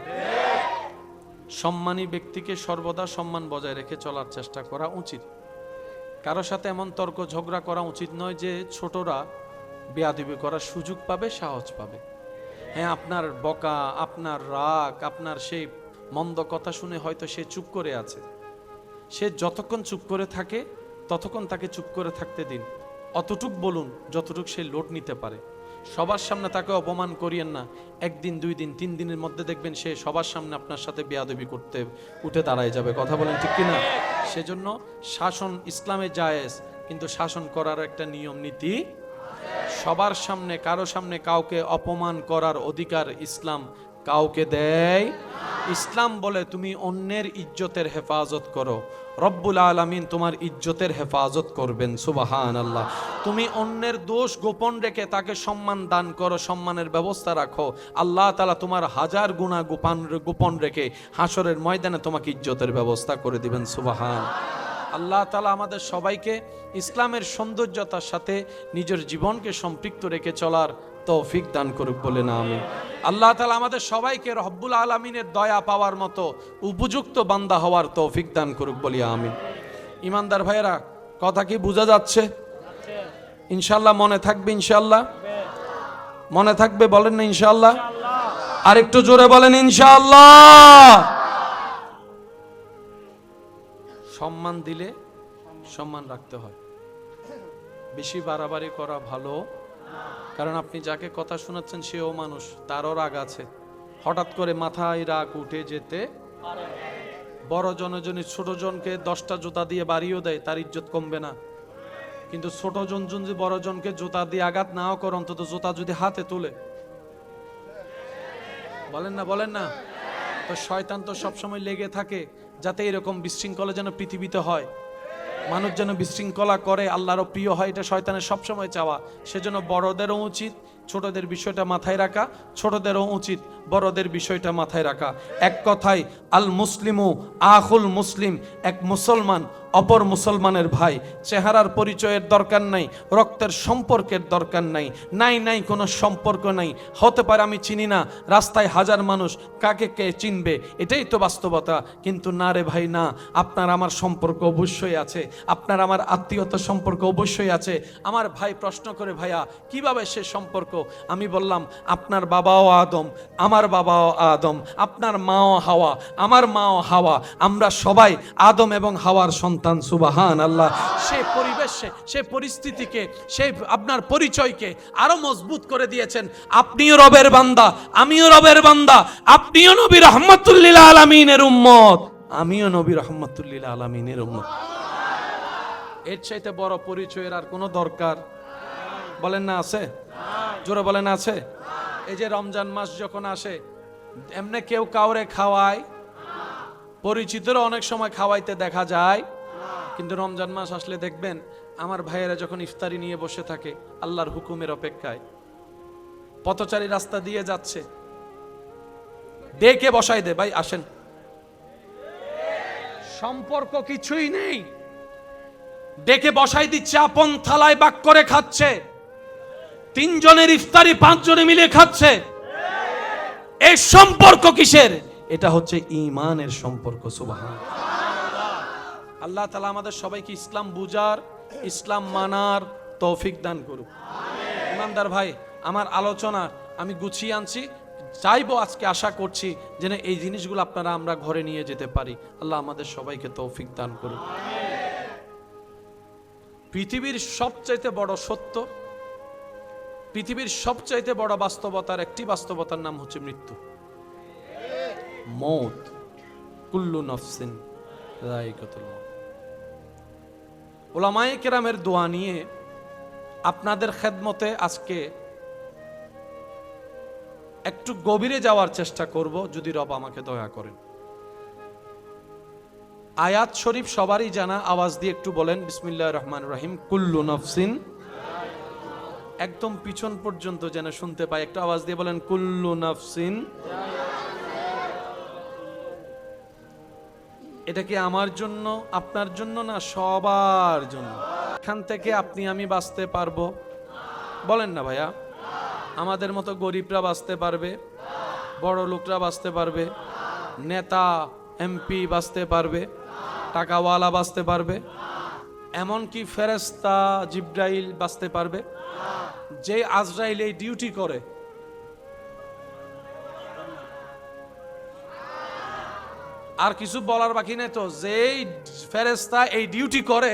সম্মানী ব্যক্তিকে সর্বদা সম্মান বজায় রেখে চলার চেষ্টা করা উচিত। কারোর সাথে এমন তর্ক ঝগড়া করা উচিত নয় যে ছোটরা বেয়াদবি করার সুযোগ পাবে, সাহস পাবে। হ্যাঁ, আপনার বকা, আপনার রাগ, আপনার সেই মন্দ কথা শুনে হয়তো সে চুপ করে আছে। সে যতক্ষণ চুপ করে থাকে ততক্ষণ তাকে চুপ করে থাকতে দিন। অতটুক বলুন যতটুক সে লোড নিতে পারে। সবার সামনে তাকে অপমান করিয়েন না। একদিন, 2 দিন, 3 দিনের মধ্যে দেখবেন সে সবার সামনে আপনার সাথে বেয়াদবি করতে উঠে দাঁড়ায় যাবে। কথা বলেন ঠিক কিনা? সেজন্য শাসন ইসলামে জায়েজ, কিন্তু শাসন করার একটা নিয়ম নীতি। সবার সামনে, কারো সামনে কাউকে অপমান করার অধিকার ইসলাম কাউকে দেয়। ইসলাম বলে তুমি অন্যের ইজ্জতের হেফাজত করো, রব্বুল আলামিন তোমার ইজ্জতের হেফাজত করবেন। সুবহানাল্লাহ। তুমি অন্যের দোষ গোপন রেখে তাকে সম্মান দান করো, সম্মানের ব্যবস্থা রাখো, আল্লাহ তাআলা তোমার 1000 গুনাহ গোপন রেখে হাসরের ময়দানে তোমাকে ইজ্জতের ব্যবস্থা করে দিবেন। সুবহান। আল্লাহ তাআলা আমাদের সবাইকে ইসলামের সৌন্দর্যতার সাথে নিজের জীবনকে সম্পৃক্ত রেখে চলার তৌফিক দান করুক বলে না আমিন। আল্লাহ তাআলা আমাদের সবাইকে রব্বুল আলামিনের দয়া পাওয়ার মতো উপযুক্ত বান্দা হওয়ার তৌফিক দান করুক বলি আমিন। ইমানদার ভাইয়েরা, কথা কি বোঝা যাচ্ছে? ইনশাআল্লাহ মনে থাকবে? ইনশাআল্লাহ মনে থাকবে? বলেন না ইনশাআল্লাহ? আর একটু জোরে বলেন ইনশাআল্লাহ। সম্মান দিলে সম্মান রাখতে হয়, বেশি বাড়াবাড়ি করা ভালো। কারণ আপনি যাকে কথা শোনাচ্ছেন সেও মানুষ, তারও রাগ আছে। হঠাৎ করে মাথায় রাগ উঠে যেতে বড় জনে ছোট জনকে 10টা জুতা দিয়ে বাড়িও দেয়, তার ইজ্জত কমবে না। কিন্তু ছোট জন যদি বড় জনকে জুতা দিয়ে আঘাত নাও করে, অন্তত জুতা যদি হাতে তুলে, বলেন না বলেন না? তো শয়তান তো সবসময় লেগে থাকে যাতে এরকম বিশৃঙ্খলা যেন পৃথিবীতে হয়, মানুষ যেন বিশৃঙ্খলা করে, আল্লাহরও প্রিয় হয়, এটা শয়তানের সবসময় চাওয়া। সেজন্য বড়দেরও উচিত ছোটদের বিষয়টা মাথায় রাখা, ছোটদেরও উচিত বড়দের বিষয়টা মাথায় রাখা। এক কথায় আল মুসলিমু আখুল মুসলিম, এক মুসলমান অপর মুসলমানের ভাই। চেহারার পরিচয়ের দরকার নাই, রক্তের সম্পর্কের দরকার নাই, নাই কোনো সম্পর্ক নাই। হতে পারে আমি চিনি না, রাস্তায় 1000 মানুষ, কাকে কে চিনবে, এটাই তো বাস্তবতা। কিন্তু না রে ভাই না, আপনার আমার সম্পর্ক অবশ্যই আছে, আপনার আমার আত্মীয়তার সম্পর্ক অবশ্যই আছে। আমার ভাই প্রশ্ন করে, ভাইয়া কিভাবে সে সম্পর্ক? আমি বললাম, আপনার বাবাও আদম, আমার বাবাও আদম, আপনার মাও হাওয়া, আমার মাও হাওয়া, আমরা সবাই আদম এবং হাওয়ার সন্তান। সুবহান আল্লাহ। সেই পরিবেশে, সেই পরিস্থিতিকে, সেই আপনার পরিচয়কে আরো মজবুত করে দিয়েছেন। আপনিও রবের বান্দা, আমিও রবের বান্দা, আপনিও নবী রাহমাতুল লিল আলামিনের উম্মত, আমিও নবী রাহমাতুল লিল আলামিনের উম্মত। এর চাইতে বড় পরিচয়ের আর কোনো দরকার বলেন না আছে? জোরে বলেন আছে? এই যে রমজান মাস যখন আসে, এমনি কেউ কাউরে খাওয়ায়, পরিচিতরা অনেক সময় খাওয়াইতে দেখা যায়, কিন্তু রমজান মাস আসলে দেখবেন আমার ভাইয়েরা যখন ইফতারি নিয়ে বসে থাকে আল্লাহর হুকুমের অপেক্ষায়, পথচারী রাস্তা দিয়ে যাচ্ছে, ডেকে বসাই দে, ভাই আসেন, সম্পর্ক কিছুই নেই, ডেকে বসাই দিচ্ছে, আপন থালায় ভাগ করে খাচ্ছে, 3 জনের ইফতারি 5 জনে মিলে খাচ্ছে। এই সম্পর্ক কিসের? এটা হচ্ছে ঈমানের সম্পর্ক। সুবহানাল্লাহ। আল্লাহ তাআলা আমাদের সবাইকে ইসলাম বুঝার, ইসলাম মানার তৌফিক দান করুক। ইমানদার ভাই, আমার আলোচনা আমি গুছিয়ে আনছি, চাইবো, আজকে আশা করছি যেন এই জিনিসগুলো আপনারা আমরা ঘরে নিয়ে যেতে পারি। আল্লাহ আমাদের সবাইকে তৌফিক দান করুন। পৃথিবীর সবচাইতে বড় সত্য, পৃথিবীর সবচাইতে বড় বাস্তবতার একটি বাস্তবতার নাম হচ্ছে মৃত্যু, মৌত। কুল্লু নফসিন যায়িকাতুল মউত। উলামায়ে কেরামের দোয়া নিয়ে আপনাদের খেদমতে আজকে একটু গভীরে যাওয়ার চেষ্টা করব, যদি রব আমাকে দয়া করেন। আয়াত শরীফ সবারই জানা, আওয়াজ দিয়ে একটু বলেন বিসমিল্লাহির রহমানির রহিম। কুল্লু নফসিন, একদম পিছন পর্যন্ত যেন শুনতে পাই, একটু আওয়াজ দিয়ে বলেন কুল্লু নফসিন। এটা কি আমার জন্য, আপনার জন্য না সবার জন্য? এখান থেকে আপনি আমি বাঁচতে পারবো? বলেন না ভাইয়া। আমাদের মতো গরিবরা বাঁচতে পারবে? বড় লোকরা বাঁচতে পারবে? নেতা এমপি বাঁচতে পারবে? টাকাওয়ালা বাঁচতে পারবে? এমনকি ফেরেশতা জিবরাইল বাঁচতে পারবে? যে আজরাইল এই ডিউটি করে, আর কিছু বলার বাকি নেই তো, যেই ফেরেশতা এই ডিউটি করে,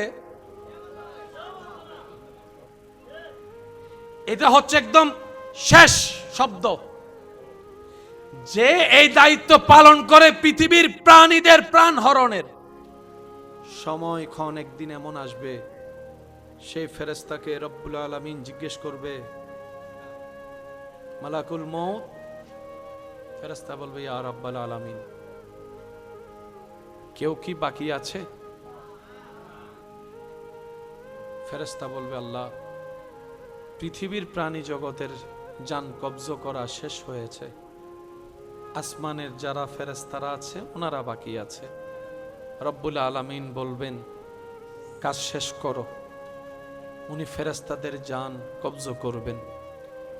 এটা হচ্ছে একদম শেষ শব্দ। যে এই দায়িত্ব পালন করে পৃথিবীর প্রাণীদের প্রাণ হরণের, সময়ক্ষণ একদিন এমন আসবে, সেই ফেরেশতাকে রব্বুল আলামিন জিজ্ঞেস করবে, মালাকুল মউত। ফেরেশতা বলবে, ইয়া রাব্বাল আলামিন, কেউ কি বাকি আছে? ফেরেশতা বলবে, আল্লাহ, পৃথিবীর প্রাণী জগতের জান কবজ করা শেষ হয়েছে, আসমানের যারা ফেরেশতারা আছে ওনারা বাকি আছে। রব্বুল আলামিন বলবেন, কাজ শেষ করো। উনি ফেরেশতাদের জান কবজ করবেন।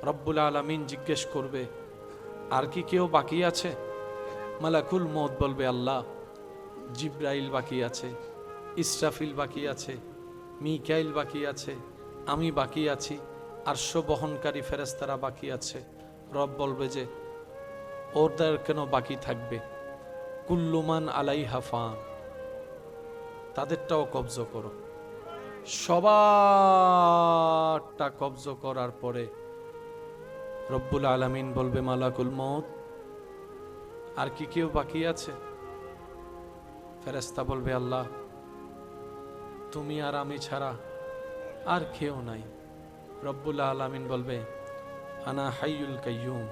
রব্বুল আলামিন জিজ্ঞেস করবে, আর কি কেউ বাকি আছে? মালাকুল মউত বলবে, আল্লাহ, জিবরাইল বাকি আছে, ইসরাফিল বাকি আছে, মিকাইল বাকি আছে, আমি বাকি আছি, আরশ বহনকারী ফেরেশতারা বাকি আছে। রব বলবে যে ওদের কেন বাকি থাকবে? কুল্লুমান আলাইহা ফান, তাদেরটাও কবজ করো। সবারটা কবজ করার পরে রব্বুল আলামিন বলবে, মালাকুল মউত, আর কি কেউ বাকি আছে? ফেরেশতা বলবে, আল্লাহ, তুমি আর আমি ছাড়া আর কেউ নাই। রব্বুল আলামিন বলবে, আনা হাইয়ুল কাইয়ুম,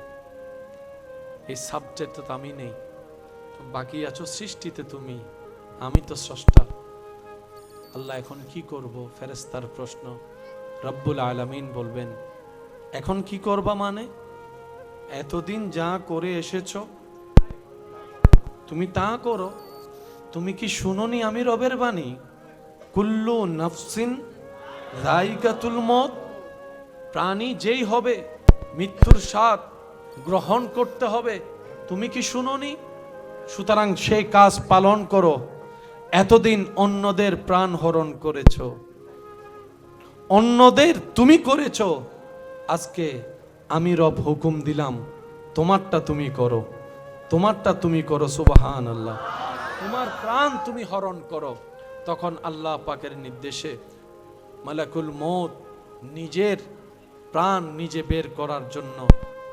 এই সাবজেক্টে তো আমি নেই, বাকি আছো সৃষ্টিতে তুমি, আমি তো স্রষ্টা। আল্লাহ, এখন কি করব? ফেরেশতার প্রশ্ন। রব্বুল আলামিন বলবেন, এখন কি করবা মানে? এতদিন যা করে এসেছো তুমি তা করো। তুমি কি শুনোনি আমি রবের বাণী? কুল্লু নাফসিন যায়িকাতুল মউত, প্রাণী যেই হবে মৃত্যুর স্বাদ গ্রহণ করতে হবে। তুমি কি শুনোনি? সুতরাং সেই কাজ পালন করো। এতদিন অন্যদের প্রাণ হরণ করেছো, অন্যদের তুমি করেছো, আজকে আমি রব হুকুম দিলাম, তোমারটা তুমি করো, তোমারটা তুমি করো। সুবহানাল্লাহ। তোমার প্রাণ তুমি হরণ করো। তখন আল্লাহ পাকের নির্দেশে মালাকুল মউত নিজের প্রাণ নিজে বের করার জন্য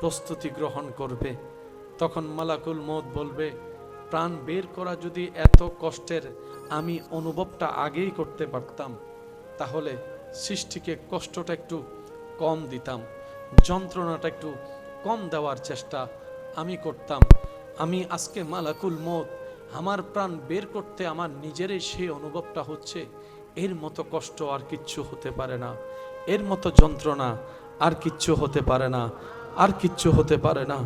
প্রস্তুতি গ্রহণ করবে। তখন মালাকুল মউত বলবে, প্রাণ বের করা যদি এত কষ্টের আমি অনুভবটা আগেই করতে পারতাম, তাহলে সৃষ্টিকে কষ্টটা একটু কম দিতাম, যন্ত্রণাটা একটু কম দেওয়ার চেষ্টা আমি করতাম। আমি আজকে মালাকুল মউত আমার প্রাণ বের করতে আমার নিজেরই সেই অনুভবটা হচ্ছে, এর মতো কষ্ট আর কিচ্ছু হতে পারে না, এর মতো যন্ত্রণা আর কিচ্ছু হতে পারে না, আর কিচ্ছু হতে পারে না,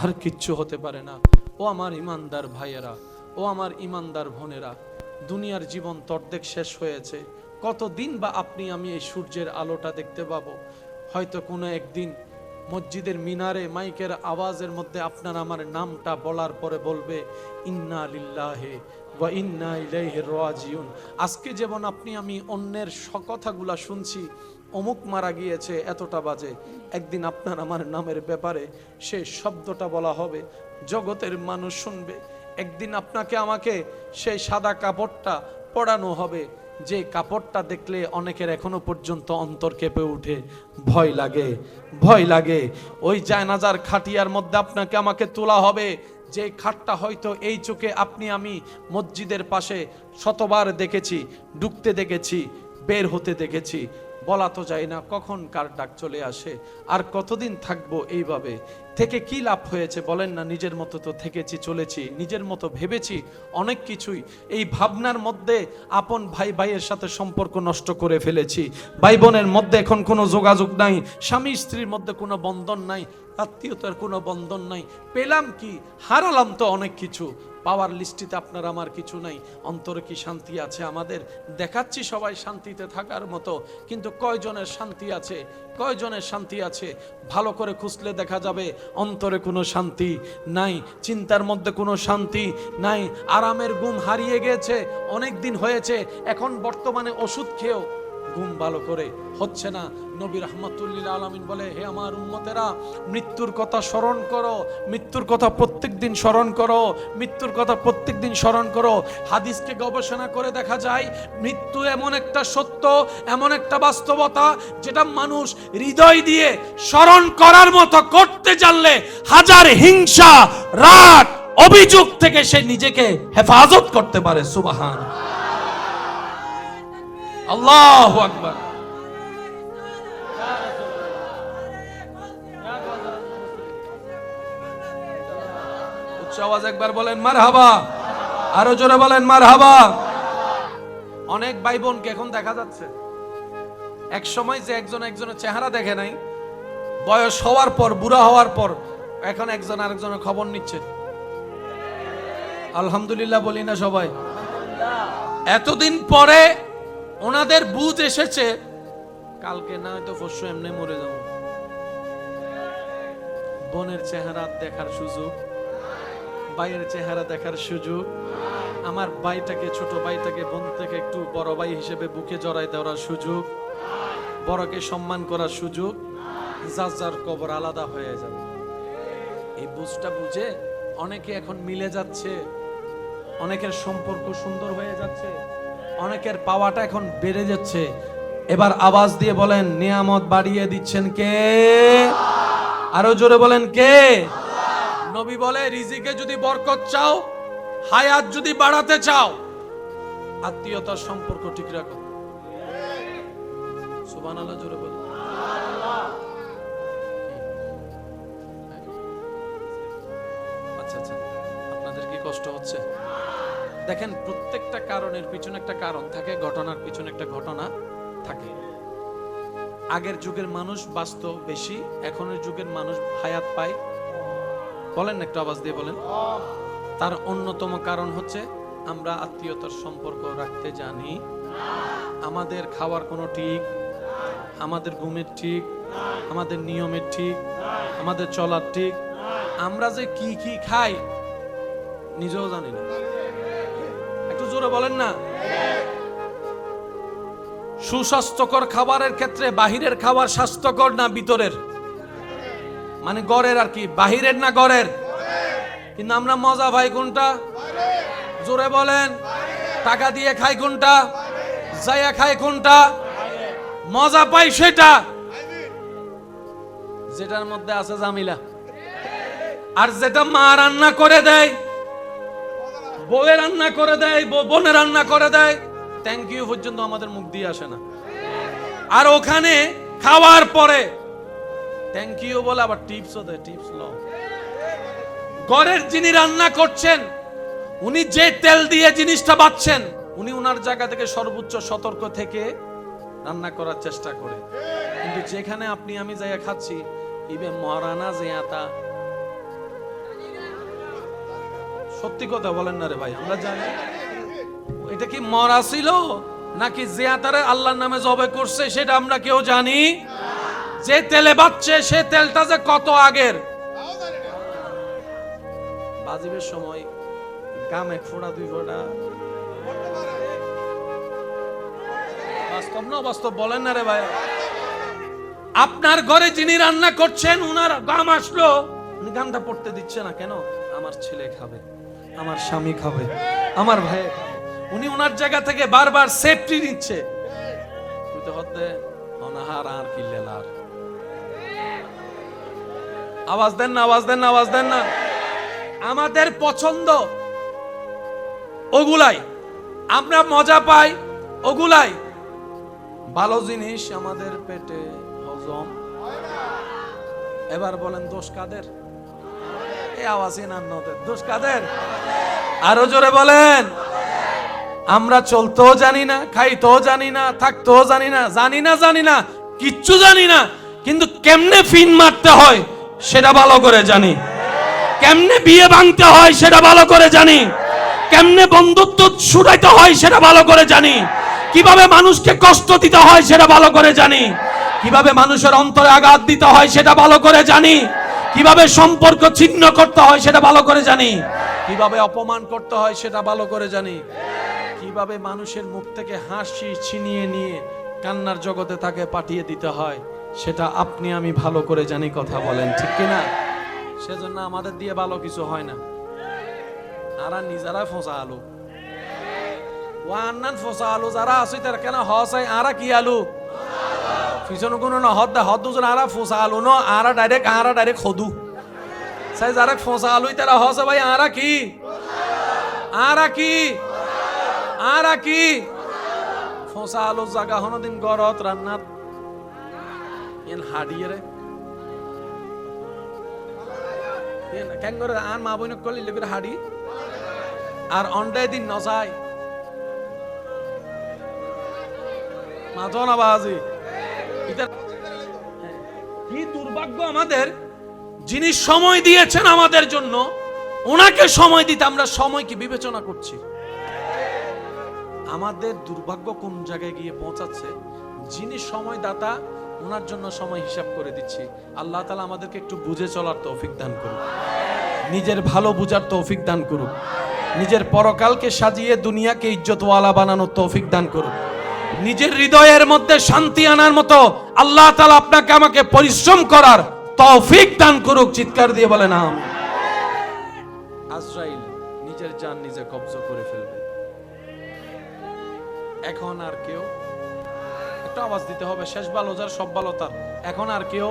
আর কিচ্ছু হতে পারে না। ও আমার ইমানদার ভাইয়েরা, ও আমার ইমানদার বোনেরা, দুনিয়ার জীবন তো অর্ধেক শেষ হয়েছে। কতদিন বা আপনি আমি এই সূর্যের আলোটা দেখতে পাবো? হয়তো কোনো একদিন মসজিদের মিনারে মাইকের আওয়াজের মধ্যে আপনার আমার নামটা বলার পরে বলবে ইন্না লিল্লাহি ওয়া ইন্না ইলাইহি রাজিউন। আজকে যেমন আপনি আমি অন্যের কথাগুলা শুনছি, অমুক মারা গিয়েছে এতটা বাজে, একদিন আপনার আমার নামের ব্যাপারে সে শব্দটা বলা হবে, জগতের মানুষ শুনবে। একদিন আপনাকে আমাকে সেই সাদা কাপড়টা পরানো হবে, যে কাপড়টা দেখলে অনেকের এখনো পর্যন্ত অন্তর কেঁপে উঠে, ভয় লাগে, ভয় লাগে। ওই জানাজার খাটিয়ার মধ্যে আপনাকে আমাকে তোলা হবে, যে খাটটা হয়তো এই চোখে আপনি আমি মসজিদের পাশে শতবার দেখেছি, ঢুকতে দেখেছি, বের হতে দেখেছি। বলা তো যায় না কখন কার ডাক চলে আসে, আর কতদিন থাকবো এইভাবে। থেকে কি লাভ হয়েছে বলেন না? নিজের মতো তো থেকেছি, চলেছি, নিজের মতো ভেবেছি অনেক কিছুই। এই ভাবনার মধ্যে আপন ভাই ভাইয়ের সাথে সম্পর্ক নষ্ট করে ফেলেছি, ভাই বোনের মধ্যে এখন কোনো যোগাযোগ নাই, স্বামী স্ত্রীর মধ্যে কোনো বন্ধন নাই, আত্মীয়তার কোনো বন্ধন নাই। পেলাম কি? হারালাম তো অনেক কিছু। পাওয়ার লিস্টিতে আপনার আমার কিছু নাই। অন্তরে কি শান্তি আছে আমাদের? দেখাচ্ছি সবাই শান্তিতে থাকার মতো, কিন্তু কয়জনের শান্তি আছে? কয়জনের শান্তি আছে? ভালো করে খুঁজলে দেখা যাবে অন্তরে কোনো শান্তি নাই, চিন্তার মধ্যে কোনো শান্তি নাই, আরামের ঘুম হারিয়ে গেছে। অনেক দিন হয়েছে, এখন বর্তমানে ওষুধ খেয়েও ঘুম ভালো করে হচ্ছে না। নবী রাহমাতুল্লিল আলামিন বলে, হে আমার উম্মতেরা, মৃত্যুর কথা স্মরণ করো, মৃত্যুর কথা প্রত্যেকদিন স্মরণ করো, মৃত্যুর কথা প্রত্যেকদিন স্মরণ করো। হাদিসকে গবেষণা করে দেখা যায়, মৃত্যু এমন একটা সত্য, এমন একটা বাস্তবতা, যেটা মানুষ হৃদয় দিয়ে স্মরণ করার মতো করতে জানলে হাজার হিংসা, রাগ, অভিযোগ থেকে সে নিজেকে হেফাজত করতে পারে। সুবহান আল্লাহু আকবার। উচ্চ আওয়াজ একবার বলেন মারহাবা, আরো জোরে বলেন মারহাবা। অনেক ভাই বোনকে এখন দেখা যাচ্ছে, এক সময় যে একজন একজনের চেহারা দেখে নাই, বয়স হওয়ার পর, বুড়া হওয়ার পর এখন একজন আরেকজনের খবর নিচ্ছে। আলহামদুলিল্লাহ বলি না সবাই? এতদিন পরে ওনাদের বুঝ এসেছে, কালকে না হয়তো পরশু এমনি মরে যাব। বোনের চেহারা দেখার সুযোগ, ভাইয়ের চেহারা দেখার সুযোগ, আমার ভাইটাকে, ছোট ভাইটাকে বোন থেকে একটু বড় ভাই হিসেবে বুকে জড়াই দেওয়ার সুযোগ, বড়কে সম্মান করার সুযোগ, যার যার কবর আলাদা হয়ে যাবে। এই বুঝটা বুঝে অনেকে এখন মিলে যাচ্ছে, অনেকের সম্পর্ক সুন্দর হয়ে যাচ্ছে, অনেকের পাওয়াটা এখন বেড়ে যাচ্ছে। এবার আওয়াজ দিয়ে বলেন, নিয়ামত বাড়িয়ে দিচ্ছেন কে? আরো জোরে বলেন কে? নবী বলে, রিজিকে যদি বরকত চাও, হায়াত যদি বাড়াতে চাও, আত্মীয়তার সম্পর্ক ঠিক রাখো। সুবহানাল্লাহ জোরে বলেন। আচ্ছা আচ্ছা, আপনাদের কি কষ্ট হচ্ছে? দেখেন, প্রত্যেকটা কারণের পিছনে একটা কারণ থাকে, ঘটনার পিছনে একটা ঘটনা থাকে। আগের যুগের মানুষ বাঁচত বেশি, এখনের যুগের মানুষ হায়াত পায়। বলেন একটু আওয়াজ দিয়ে বলেন। তার অন্যতম কারণ হচ্ছে আমরা আত্মীয়তার সম্পর্ক রাখতে জানি। আমাদের খাওয়ার কোনো ঠিক, আমাদের ঘুমের ঠিক, আমাদের নিয়মের ঠিক, আমাদের চলার ঠিক, আমরা যে কি কি খাই নিজেও জানি না। একটু জোরে বলেন না। সুস্বাস্থ্যকর খাবারের ক্ষেত্রে বাহিরের খাবার স্বাস্থ্যকর না ভিতরের? মানে গড়ের আর কি, বাহিরের না গড়ের? কিন্তু আমরা মজা পাই কোনটা? জোরে বলেন। টাকা দিয়ে খাই কোনটা? যাইয়া খাই কোনটা? মজা পাই সেটা যেটার মধ্যে আছে জামিলা। আর যেটা মা রান্না করে দেয়, বউয়ে রান্না করে দেয়, বোনে রান্না করে দেয়, থ্যাংক ইউ পর্যন্ত আমাদের মুখ দিয়ে আসে না। আর ওখানে খাওয়ার পরে থ্যাংক ইউ বলে আবার টিপসও দেয়, টিপস লো। ঘরের যিনি রান্না করছেন, উনি যে তেল দিয়ে জিনিসটা বাচ্ছেন, উনি ওনার জায়গা থেকে সর্বোচ্চ সতর্ক থেকে রান্না করার চেষ্টা করে। কিন্তু যেখানে আপনি আমি যাইয়া খাচ্ছি, ইবে মহারানা জিয়াতা, সত্যি কথা বলেন না রে ভাই, আমরা জানি এটা কি মরা ছিল নাকি জিয়াতারে আল্লাহর নামে জবে করছে, সেটা আমরা কেউ জানি। যে তেলে বাচ্ছে সে তেলটা যে কত আগের। বাজিবের সময় গাম এক ফোঁটা দুই ফোঁটা, বাস্তব না বাস্তব বলেন না রে ভাই। আপনার ঘরে যিনি রান্না করছেন উনার গাম আসলো, উনি গামটা পড়তে দিচ্ছে না কেন? আমার ছেলে খাবে, আমার স্বামী খাবে, আমার ভাই খাবে। উনি ওনার জায়গা থেকে বারবার সেফটি নিচ্ছে। বুঝতে হতে অনাহার আর কি লেলার। আওয়াজ দেন না, আওয়াজ দেন না, আওয়াজ দেন না। আমাদের পছন্দ ওগুলাই, আমরা মজা পাই ওগুলাই। ভালো জিনিস আমাদের পেটে হজম। এবার বলেন দোষ কাদের? এই আওয়াজই না নদের দোষ কাদের? আরো জোরে বলেন। আমরা চলতেও জানি না, খাইতেও জানি না, থাকতেও জানি না, জানি না কিচ্ছু জানি না, কিন্তু কেমনে ফিন মারতে হয় সেটা ভালো করে জানি, কেমনে বিয়ে ভাঙতে হয় সেটা ভালো করে জানি, কেমনে বন্ধুত্ব ছুটাইতে হয় সেটা ভালো করে জানি, কিভাবে মানুষকে কষ্ট দিতে হয় সেটা ভালো করে জানি, কিভাবে মানুষের অন্তরে আঘাত দিতে হয় সেটা ভালো করে জানি, কিভাবে সম্পর্ক ছিন্ন করতে হয় সেটা ভালো করে জানি, কিভাবে অপমান করতে হয় সেটা ভালো করে জানি, কিভাবে মানুষের মুখ থেকে হাসি ছিনিয়ে নিয়ে কান্নার জগতে তাকে পাঠিয়ে দিতে হয় সেটা আপনি আমি ভালো করে জানি। কথা বলেন ঠিক কিনা? সেজন্য আমাদের দিয়ে ভালো কিছু হয় না। আরা নিজেরা ফোঁসা আলু, ওয়ান্নান ফোঁসা আলু যারা আছে তার কেন হসাই আরা কি আলু পিছনে কোনো না হদ হদ দুজন আরা ফোঁসা আলু ন আরা ডাইরেক্ট খদু সাই যারা ফোঁসা আলু তারা হসে ভাই আরা কি ফোঁসা আলু জাগা হন দিন গরত রান্নাত এন হাডিয়ে রে কেন করে আন মা বইন করলে লোকের হাডি আর অন্ডায় দিন নজায় মাথো না বাজি। কি দুর্ভাগ্য আমাদের, যিনি সময় দিয়েছেন আমাদের জন্য ওনাকে সময় দিতে আমরা সময় কি বিবেচনা করছি? আমাদের দুর্ভাগ্য কোন জায়গায় গিয়ে পৌঁছাচ্ছে, যিনি সময় দাতা ওনার জন্য সময় হিসাব করে দিচ্ছি। আল্লাহ তাআলা আমাদেরকে একটু বুঝে চলার তৌফিক দান করুক, নিজের ভালো বুঝার তৌফিক দান করুক, নিজের পরকালকে সাজিয়ে দুনিয়াকে ইজ্জতওয়ালা বানানোর তৌফিক দান করুক, নিজের হৃদয়ের মধ্যে শান্তি আনার মতো আল্লাহ তাআলা আপনাকে আমাকে পরিশ্রম করার তৌফিক দান করুক। চিৎকার দিয়ে বলেন আমিন। আজরাইল নিজের জান নিজে কবজা করে ফেলবে। এখন আর কেউ, একটু আওয়াজ দিতে হবে, শেষ ভালো যার সব ভালো তার। এখন আর কেউ,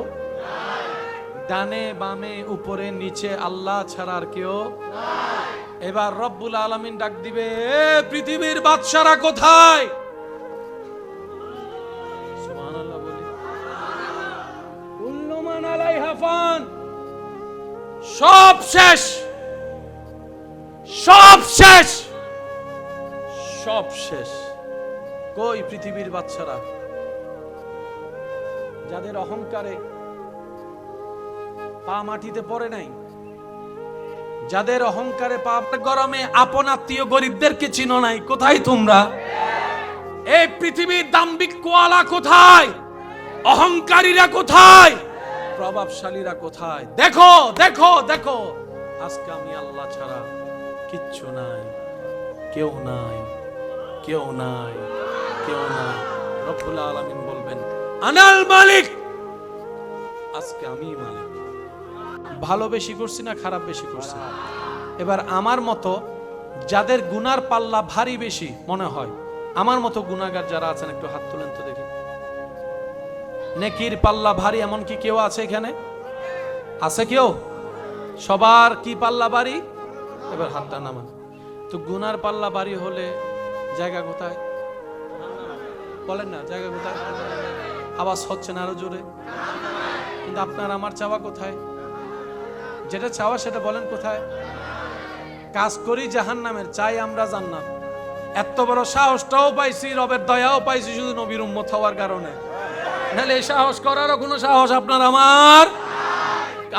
ডানে বামে উপরে নিচে আল্লাহ ছাড়া আর কেউ। এবার রব্বুল আলামিন ডাক দিবে, এ পৃথিবীর বাদশারা কোথায়? সুবহানাল্লাহ বলি। কুল্লু মান আলাইহা ফান, সব শেষ, সব শেষ, সব শেষ। কই পৃথিবীর বাদশারা? যাদের অহংকারে পা মাটিতে পড়ে নাই, যাদের অহংকারে পা গরমে আপন আত্মীয় গরিবদেরকে চিনো নাই, কোথায় তোমরা? এই পৃথিবীর দাম্ভিক কোয়ালা কোথায়? অহংকারীরা কোথায়? প্রভাবশালীরা কোথায়? দেখো দেখো দেখো, আজকে আমি আল্লাহ ছাড়া কিচ্ছু নাই, কেউ নাই, কেউ নাই, কেউ নাই। রব্বুল আলামিন বলবেন, আনাল মালিক, আজকে আমি মালিক। ভালো বেশি করছি না খারাপ বেশি করছি? এবার আমার মতো যাদের গুনার পাল্লা ভারী বেশি মনে হয়, আমার মতো গুনাহগার যারা আছেন একটু হাত তুলেন তো দেখি। নেকির পাল্লা ভারী এমন কি কেউ আছে এখানে? আছে কেউ? সবার কি পাল্লা ভারী? এবার হাতটা নামান। তো গুনার পাল্লা ভারী হলে জায়গা কোথায়? বলেন না, জায়গা কোথায়? আওয়াজ হচ্ছে না আরো জোরে। কিন্তু আপনার আমার চাওয়া কোথায়? যেটা চাওয়া সেটা বলেন কোথায়? কাজ করি জাহান্নামের, চাই আমরা জান্নাত। এত বড় সাহসটাও পাইছি, রবের দয়াও পাইছি শুধু নবীর উম্মত হওয়ার কারণে। নাহলে এই সাহস করারও কোনো সাহস আপনার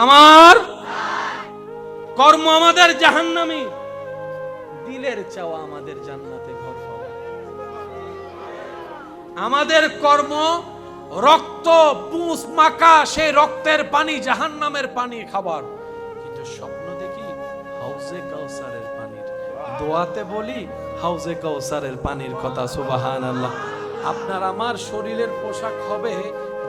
আমার কর্ম আমাদের জাহান্নামী, দিলের চাওয়া আমাদের জান্নাতে ঘর পাওয়া। আমাদের কর্ম রক্ত পুঁজ মাখা সেই রক্তের পানি জাহান্নামের পানি খাবার, কিন্তু স্বপ্ন দেখি হাউজে কাউসারের পানির। দোয়াতে বলি হাউজে কাউসারের পানির কথা, সুবহানাল্লাহ। আপনার আমার শরীরের পোশাক হবে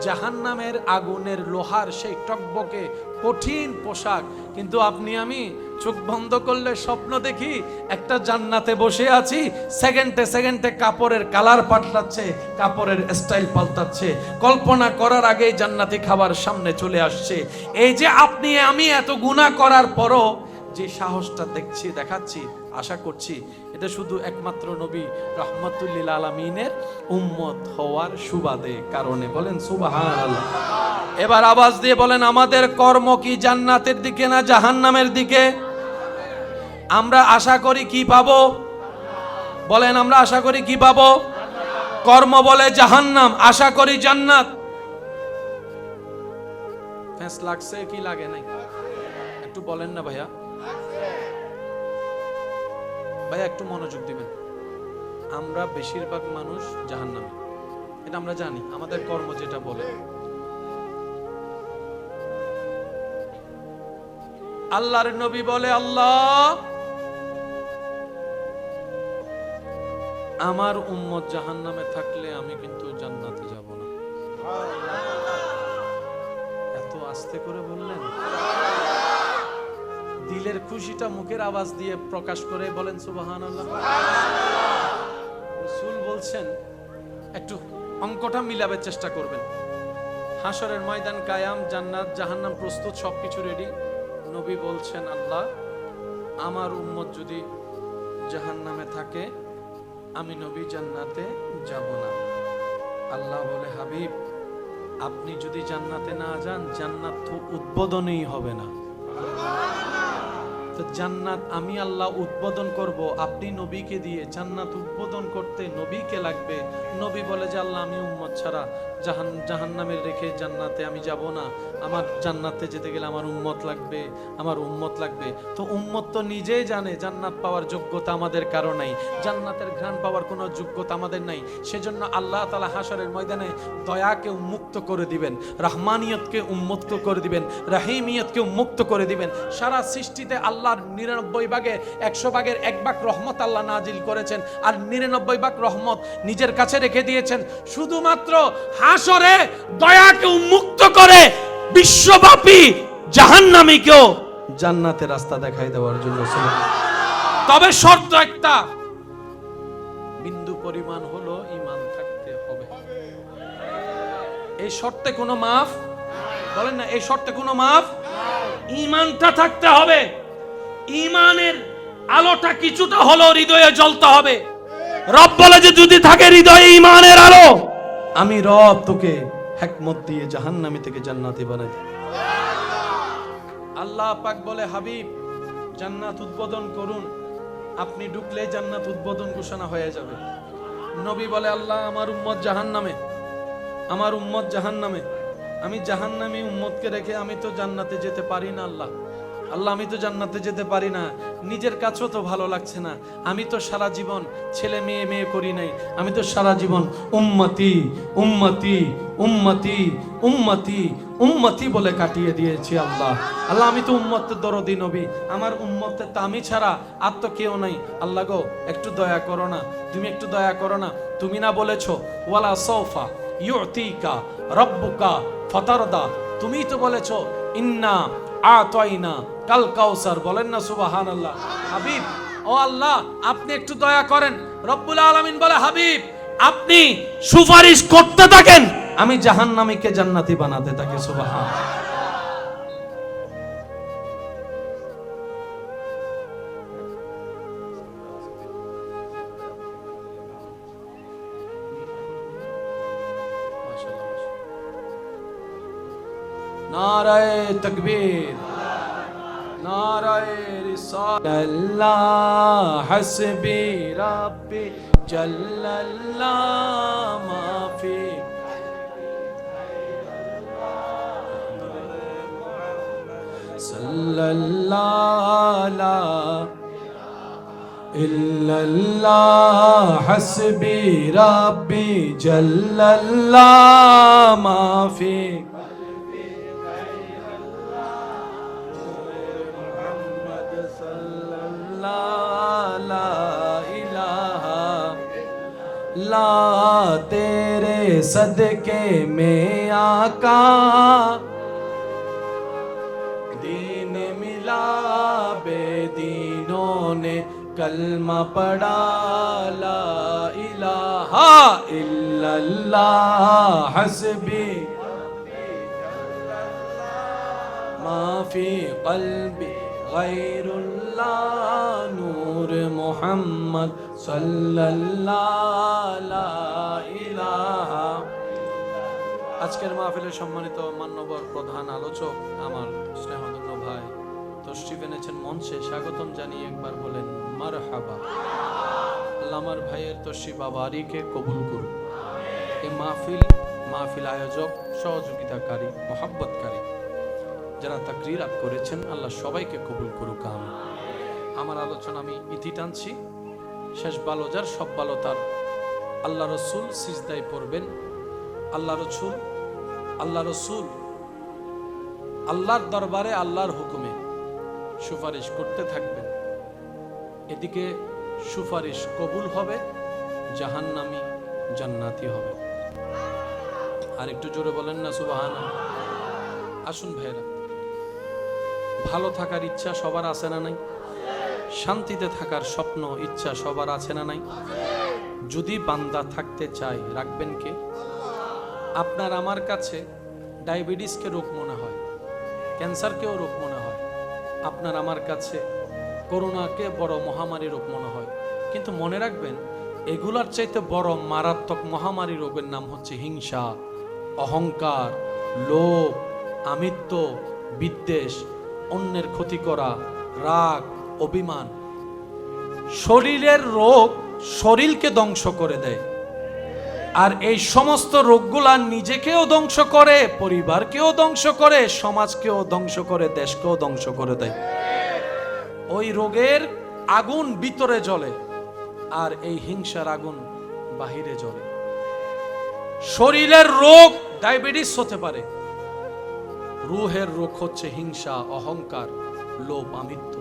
জাহান্নামের আগুনের লোহার সেই টকবকে কঠিন পোশাক, কিন্তু আপনি আমি চোখ বন্ধ করলে স্বপ্ন দেখি একটা জান্নাতে বসে আছি, সেকেন্ডে সেকেন্ডে কাপড়ের কালার পাল্টাচ্ছে, কাপড়ের স্টাইল পাল্টাচ্ছে, কল্পনা করার আগেই জান্নাতি খাবার সামনে চলে আসছে। এই যে আপনি আমি এত গুনাহ করার পরও যে সাহসটা দেখাচ্ছি, আশা করছি এটা শুধু একমাত্র নবী রাহমাতুল্লিল আলামিনের উম্মত হওয়ার সুবাদে কারণে। বলেন সুবহানাল্লাহ। এবার আওয়াজ দিয়ে বলেন, আমাদের কর্ম কি জান্নাতের দিকে না জাহান্নামের দিকে? আমরা আশা করি কি পাবো? বলেন, আমরা আশা করি কি পাবো? কর্ম বলে জাহান্নাম, আশা করি জান্নাত। ফেস লাগছে কি লাগে নাই? একটু বলেন না ভাইয়া, ভাইয়া একটু মনোযোগ দিবেন। আমরা বেশিরভাগ মানুষ জাহান্নামে, এটা আমরা জানি, আমাদের কর্ম যেটা বলে। আল্লাহর নবী বলে, আল্লাহ আমার উম্মত জাহান্নামে থাকলে আমি কিন্তু জান্নাতে যাব না। এত আস্তে করে বললেন, দিলের খুশিটা মুখের আওয়াজ দিয়ে প্রকাশ করে বলেন সুবহানাল্লাহ। রাসূল বলছেন, একটু অঙ্কটা মিলাবার চেষ্টা করবেন। হাসরের ময়দান কায়াম, জান্নাত জাহান্নাম প্রস্তুত, সবকিছু রেডি। নবী বলছেন, আল্লাহ আমার উম্মত যদি জাহান্নামে থাকে আমি নবী জান্নাতে যাব না। আল্লাহ বলে, হাবিব আপনি যদি জান্নাতে না যান জান্নাত তো উদ্বোধনই হবে না। তো জান্নাত আমি আল্লাহ উদ্বোধন করব, আপনি নবীকে দিয়ে জান্নাত উদ্বোধন করতে নবীকে লাগবে। নবী বলে যে আল্লাহ আমি উম্মত ছাড়া জাহান্নামে রেখে জান্নাতে আমি যাব না, আমার জান্নাতে যেতে গেলে আমার উম্মত লাগবে, আমার উম্মত লাগবে। তো উম্মত তো নিজেই জানে জান্নাত পাওয়ার যোগ্যতা আমাদের কারো নাই, জান্নাতের ঘ্রাণ পাওয়ার কোনো যোগ্যতা আমাদের নাই। সেজন্য আল্লাহ তাআলা হাসরের ময়দানে দয়াকে উন্মুক্ত করে দিবেন, রহমানিয়তকে উন্মুক্ত করে দিবেন, রহিমিয়তকে উন্মুক্ত করে দিবেন। সারা সৃষ্টিতে আল্লাহর 99 ভাগের 100 ভাগের 1 ভাগ রহমত আল্লাহ নাজিল করেছেন, আর 99 ভাগ রহমত নিজের কাছে রেখে দিয়েছেন। শুধুমাত্র হাসরে দয়াকে উন্মুক্ত করে বিশ্বব্যাপী জাহান্নামীকেও জান্নাতের রাস্তা দেখাই দেওয়ার জন্য। তবে শর্ত একটা, বিন্দু পরিমাণ হলো ঈমান থাকতে হবে। এই শর্তে কোনো মাফ, বলেন না এই শর্তে কোনো মাফ, ঈমানটা থাকতে হবে। ঈমানের আলোটা কিছুটা হলো হৃদয়ে জ্বলতে হবে। রব বলে যে যদি থাকে হৃদয়ে ঈমানের আলো, আমি রব তোকে হিকমত দিয়ে জাহান্নামী থেকে জান্নাতি বানাই দেব। আল্লাহ পাক বলে, হাবিব জান্নাত উদ্বোধন করুন, আপনি ঢুকলে জান্নাত উদ্বোধন ঘোষণা হয়ে যাবে। নবী বলে, আল্লাহ আমার উম্মত জাহান্নামে, আমার উম্মত জাহান্নামে, আমি জাহান্নামী উম্মতকে রেখে আমি তো জান্নাতে যেতে পারি না। আল্লাহ আল্লাহ আমি তো জান্নাতে যেতে পারি না, নিজের কাছেও তো ভালো লাগছে না। আমি তো সারা জীবন ছেলে মেয়ে মেয়ে করি নাই, আমি তো সারা জীবন উম্মতি উম্মতি উম্মতি উম্মতি উম্মতি বলে কাটিয়ে দিয়েছি। আল্লাহ আল্লাহ আমি তো উম্মতের দরদি নবী, আমার উম্মতের তো আমি ছাড়া আর তো কেউ নাই। আল্লাহ গো একটু দয়া করো না, তুমি একটু দয়া করো না। তুমি না বলেছো ওয়ালা সৌফা ইউতিকা রব্বুকা ফাতারদা, তুমি তো বলেছো ইন্না আতাইনা কাল কাউসার, বলেন না সুবহানাল্লাহ। হাবিব ও আল্লাহ আপনি একটু দয়া করেন। রব্বুল আলামিন বলে, হাবিব আপনি সুপারিশ করতে থাকেন, আমি জাহান্নামীকে জান্নাতি বানাতে থাকি। সুবহানাল্লাহ। নারায়ে তাকবীর, নারায়ে রিসালাত। আল্লাহ হাসবি রাব্বি জাল্লাল্লাহ মাফি সাল্লাল্লাহু আলা ইল্লাল্লাহ হাসবি রাব্বি জাল্লাল্লাহ মাফি মুহাম্মদ সাল্লাল্লাহু লা ইলাহা ला तेरे सदके में आका दीन मिला बेदीनों ने कलमा पढ़ा ला इलाहा इल्लल्लाह हस्बी माफी क़ल्बी गैरुल्लाह नूर मुहम्मद সাল্লাল্লাহু লা ইলাহা। আজকের মাহফিলের সম্মানিত মান্যবর প্রধান আলোচক আমার স্নেহধন্য ভাই তশরিফ এনেছেন মঞ্চে, স্বাগতম জানিয়ে একবার বলেন মারহাবা। আল্লাহ আমার ভাইয়ের তশরিফ আবারিকে কবুল করুন। এই মাহফিল আয়োজক, সহযোগিতাকারী, মহব্বতকারী যারা তাকরিরাত করেছেন, আল্লাহ সবাইকে কবুল করুক আমিন। আমার আলোচনা আমি ইতি টানছি, শেষ ভালো যার সব ভালো তার। আল্লাহ রসুল সিজদায় পড়বেন, আল্লাহ রসুল আল্লাহর দরবারে আল্লাহর হুকুমে সুপারিশ করতে থাকবেন। এদিকে সুপারিশ কবুল হবে, জাহান্নামী জান্নাতি হবে। আর একটু জোরে বলেন না সুবহানাল্লাহ। আসুন ভাইরা, ভালো থাকার ইচ্ছা সবার আছে না নাই? শান্তিতে থাকার স্বপ্ন ইচ্ছা সবার আছে না নাই? যদি বান্দা থাকতে চায়, রাখবেন কে? আপনার আমার কাছে ডায়াবেটিসকে রোগ মনে হয়, ক্যান্সারকেও রোগ মনে হয়, আপনার আমার কাছে করোনাকে বড় মহামারী রোগ মনে হয়। কিন্তু মনে রাখবেন, এগুলার চাইতে বড় মারাত্মক মহামারী রোগের নাম হচ্ছে হিংসা, অহংকার, লোভ, আমিত্ব, বিদ্বেষ, অন্যের ক্ষতি করা, রাগ, অভিমান। শরীরের রোগ শরীরকে ধ্বংস করে দেয়, আর এই সমস্ত রোগগুলা নিজেকেও ধ্বংস করে, পরিবারকেও ধ্বংস করে, সমাজকেও ধ্বংস করে, দেশকেও ধ্বংস করে দেয়। ওই রোগের আগুন ভিতরে জ্বলে, আর এই হিংসার আগুন বাহিরে জ্বলে। শরীরের রোগ ডায়াবেটিস হতে পারে, রুহের রোগ হচ্ছে হিংসা, অহংকার, লোভ, আমিত্ব।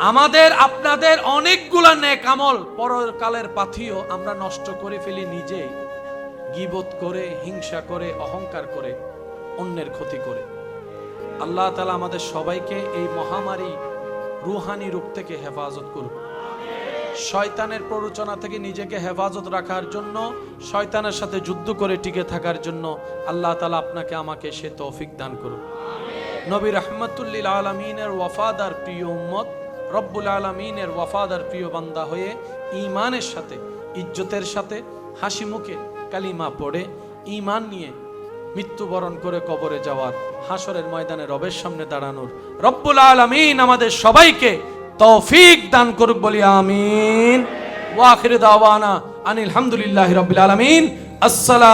আমাদের আপনাদের অনেকগুলা নেক আমল পরকালের পাথিও আমরা নষ্ট করে ফেলি নিজে, গীবত করে, হিংসা করে, অহংকার করে, অন্যের ক্ষতি করে। আল্লাহ তাআলা আমাদের সবাইকে এই মহামারী রুহানি রোগ থেকে হেফাজত করুন। শয়তানের প্ররোচনা থেকে নিজেকে হেফাজত রাখার জন্য, শয়তানের সাথে যুদ্ধ করে টিকে থাকার জন্য আল্লাহ তাআলা আপনাকে আমাকে সে তৌফিক দান করুন। নবী রাহমাতুল লিল আলামিনের ওয়াফাদার প্রিয় উম্মত, রব্বুল আলামিনের ওয়াফাদার প্রিয় বান্দা হয়ে ঈমানের সাথে, ইজ্জতের সাথে, হাসি মুখে কালিমা পড়ে ঈমান নিয়ে মৃত্যুবরণ করে কবরে যাওয়ার, হাসরের ময়দানে রবের সামনে দাঁড়ানোর রব্বুল আলামিন আমাদের সবাইকে তৌফিক দান করুক বলি আমিন। ওয়া আখিরু দাওয়ানা আনিল হামদুলিল্লাহি রাব্বিল আলামিন। আসসালাম।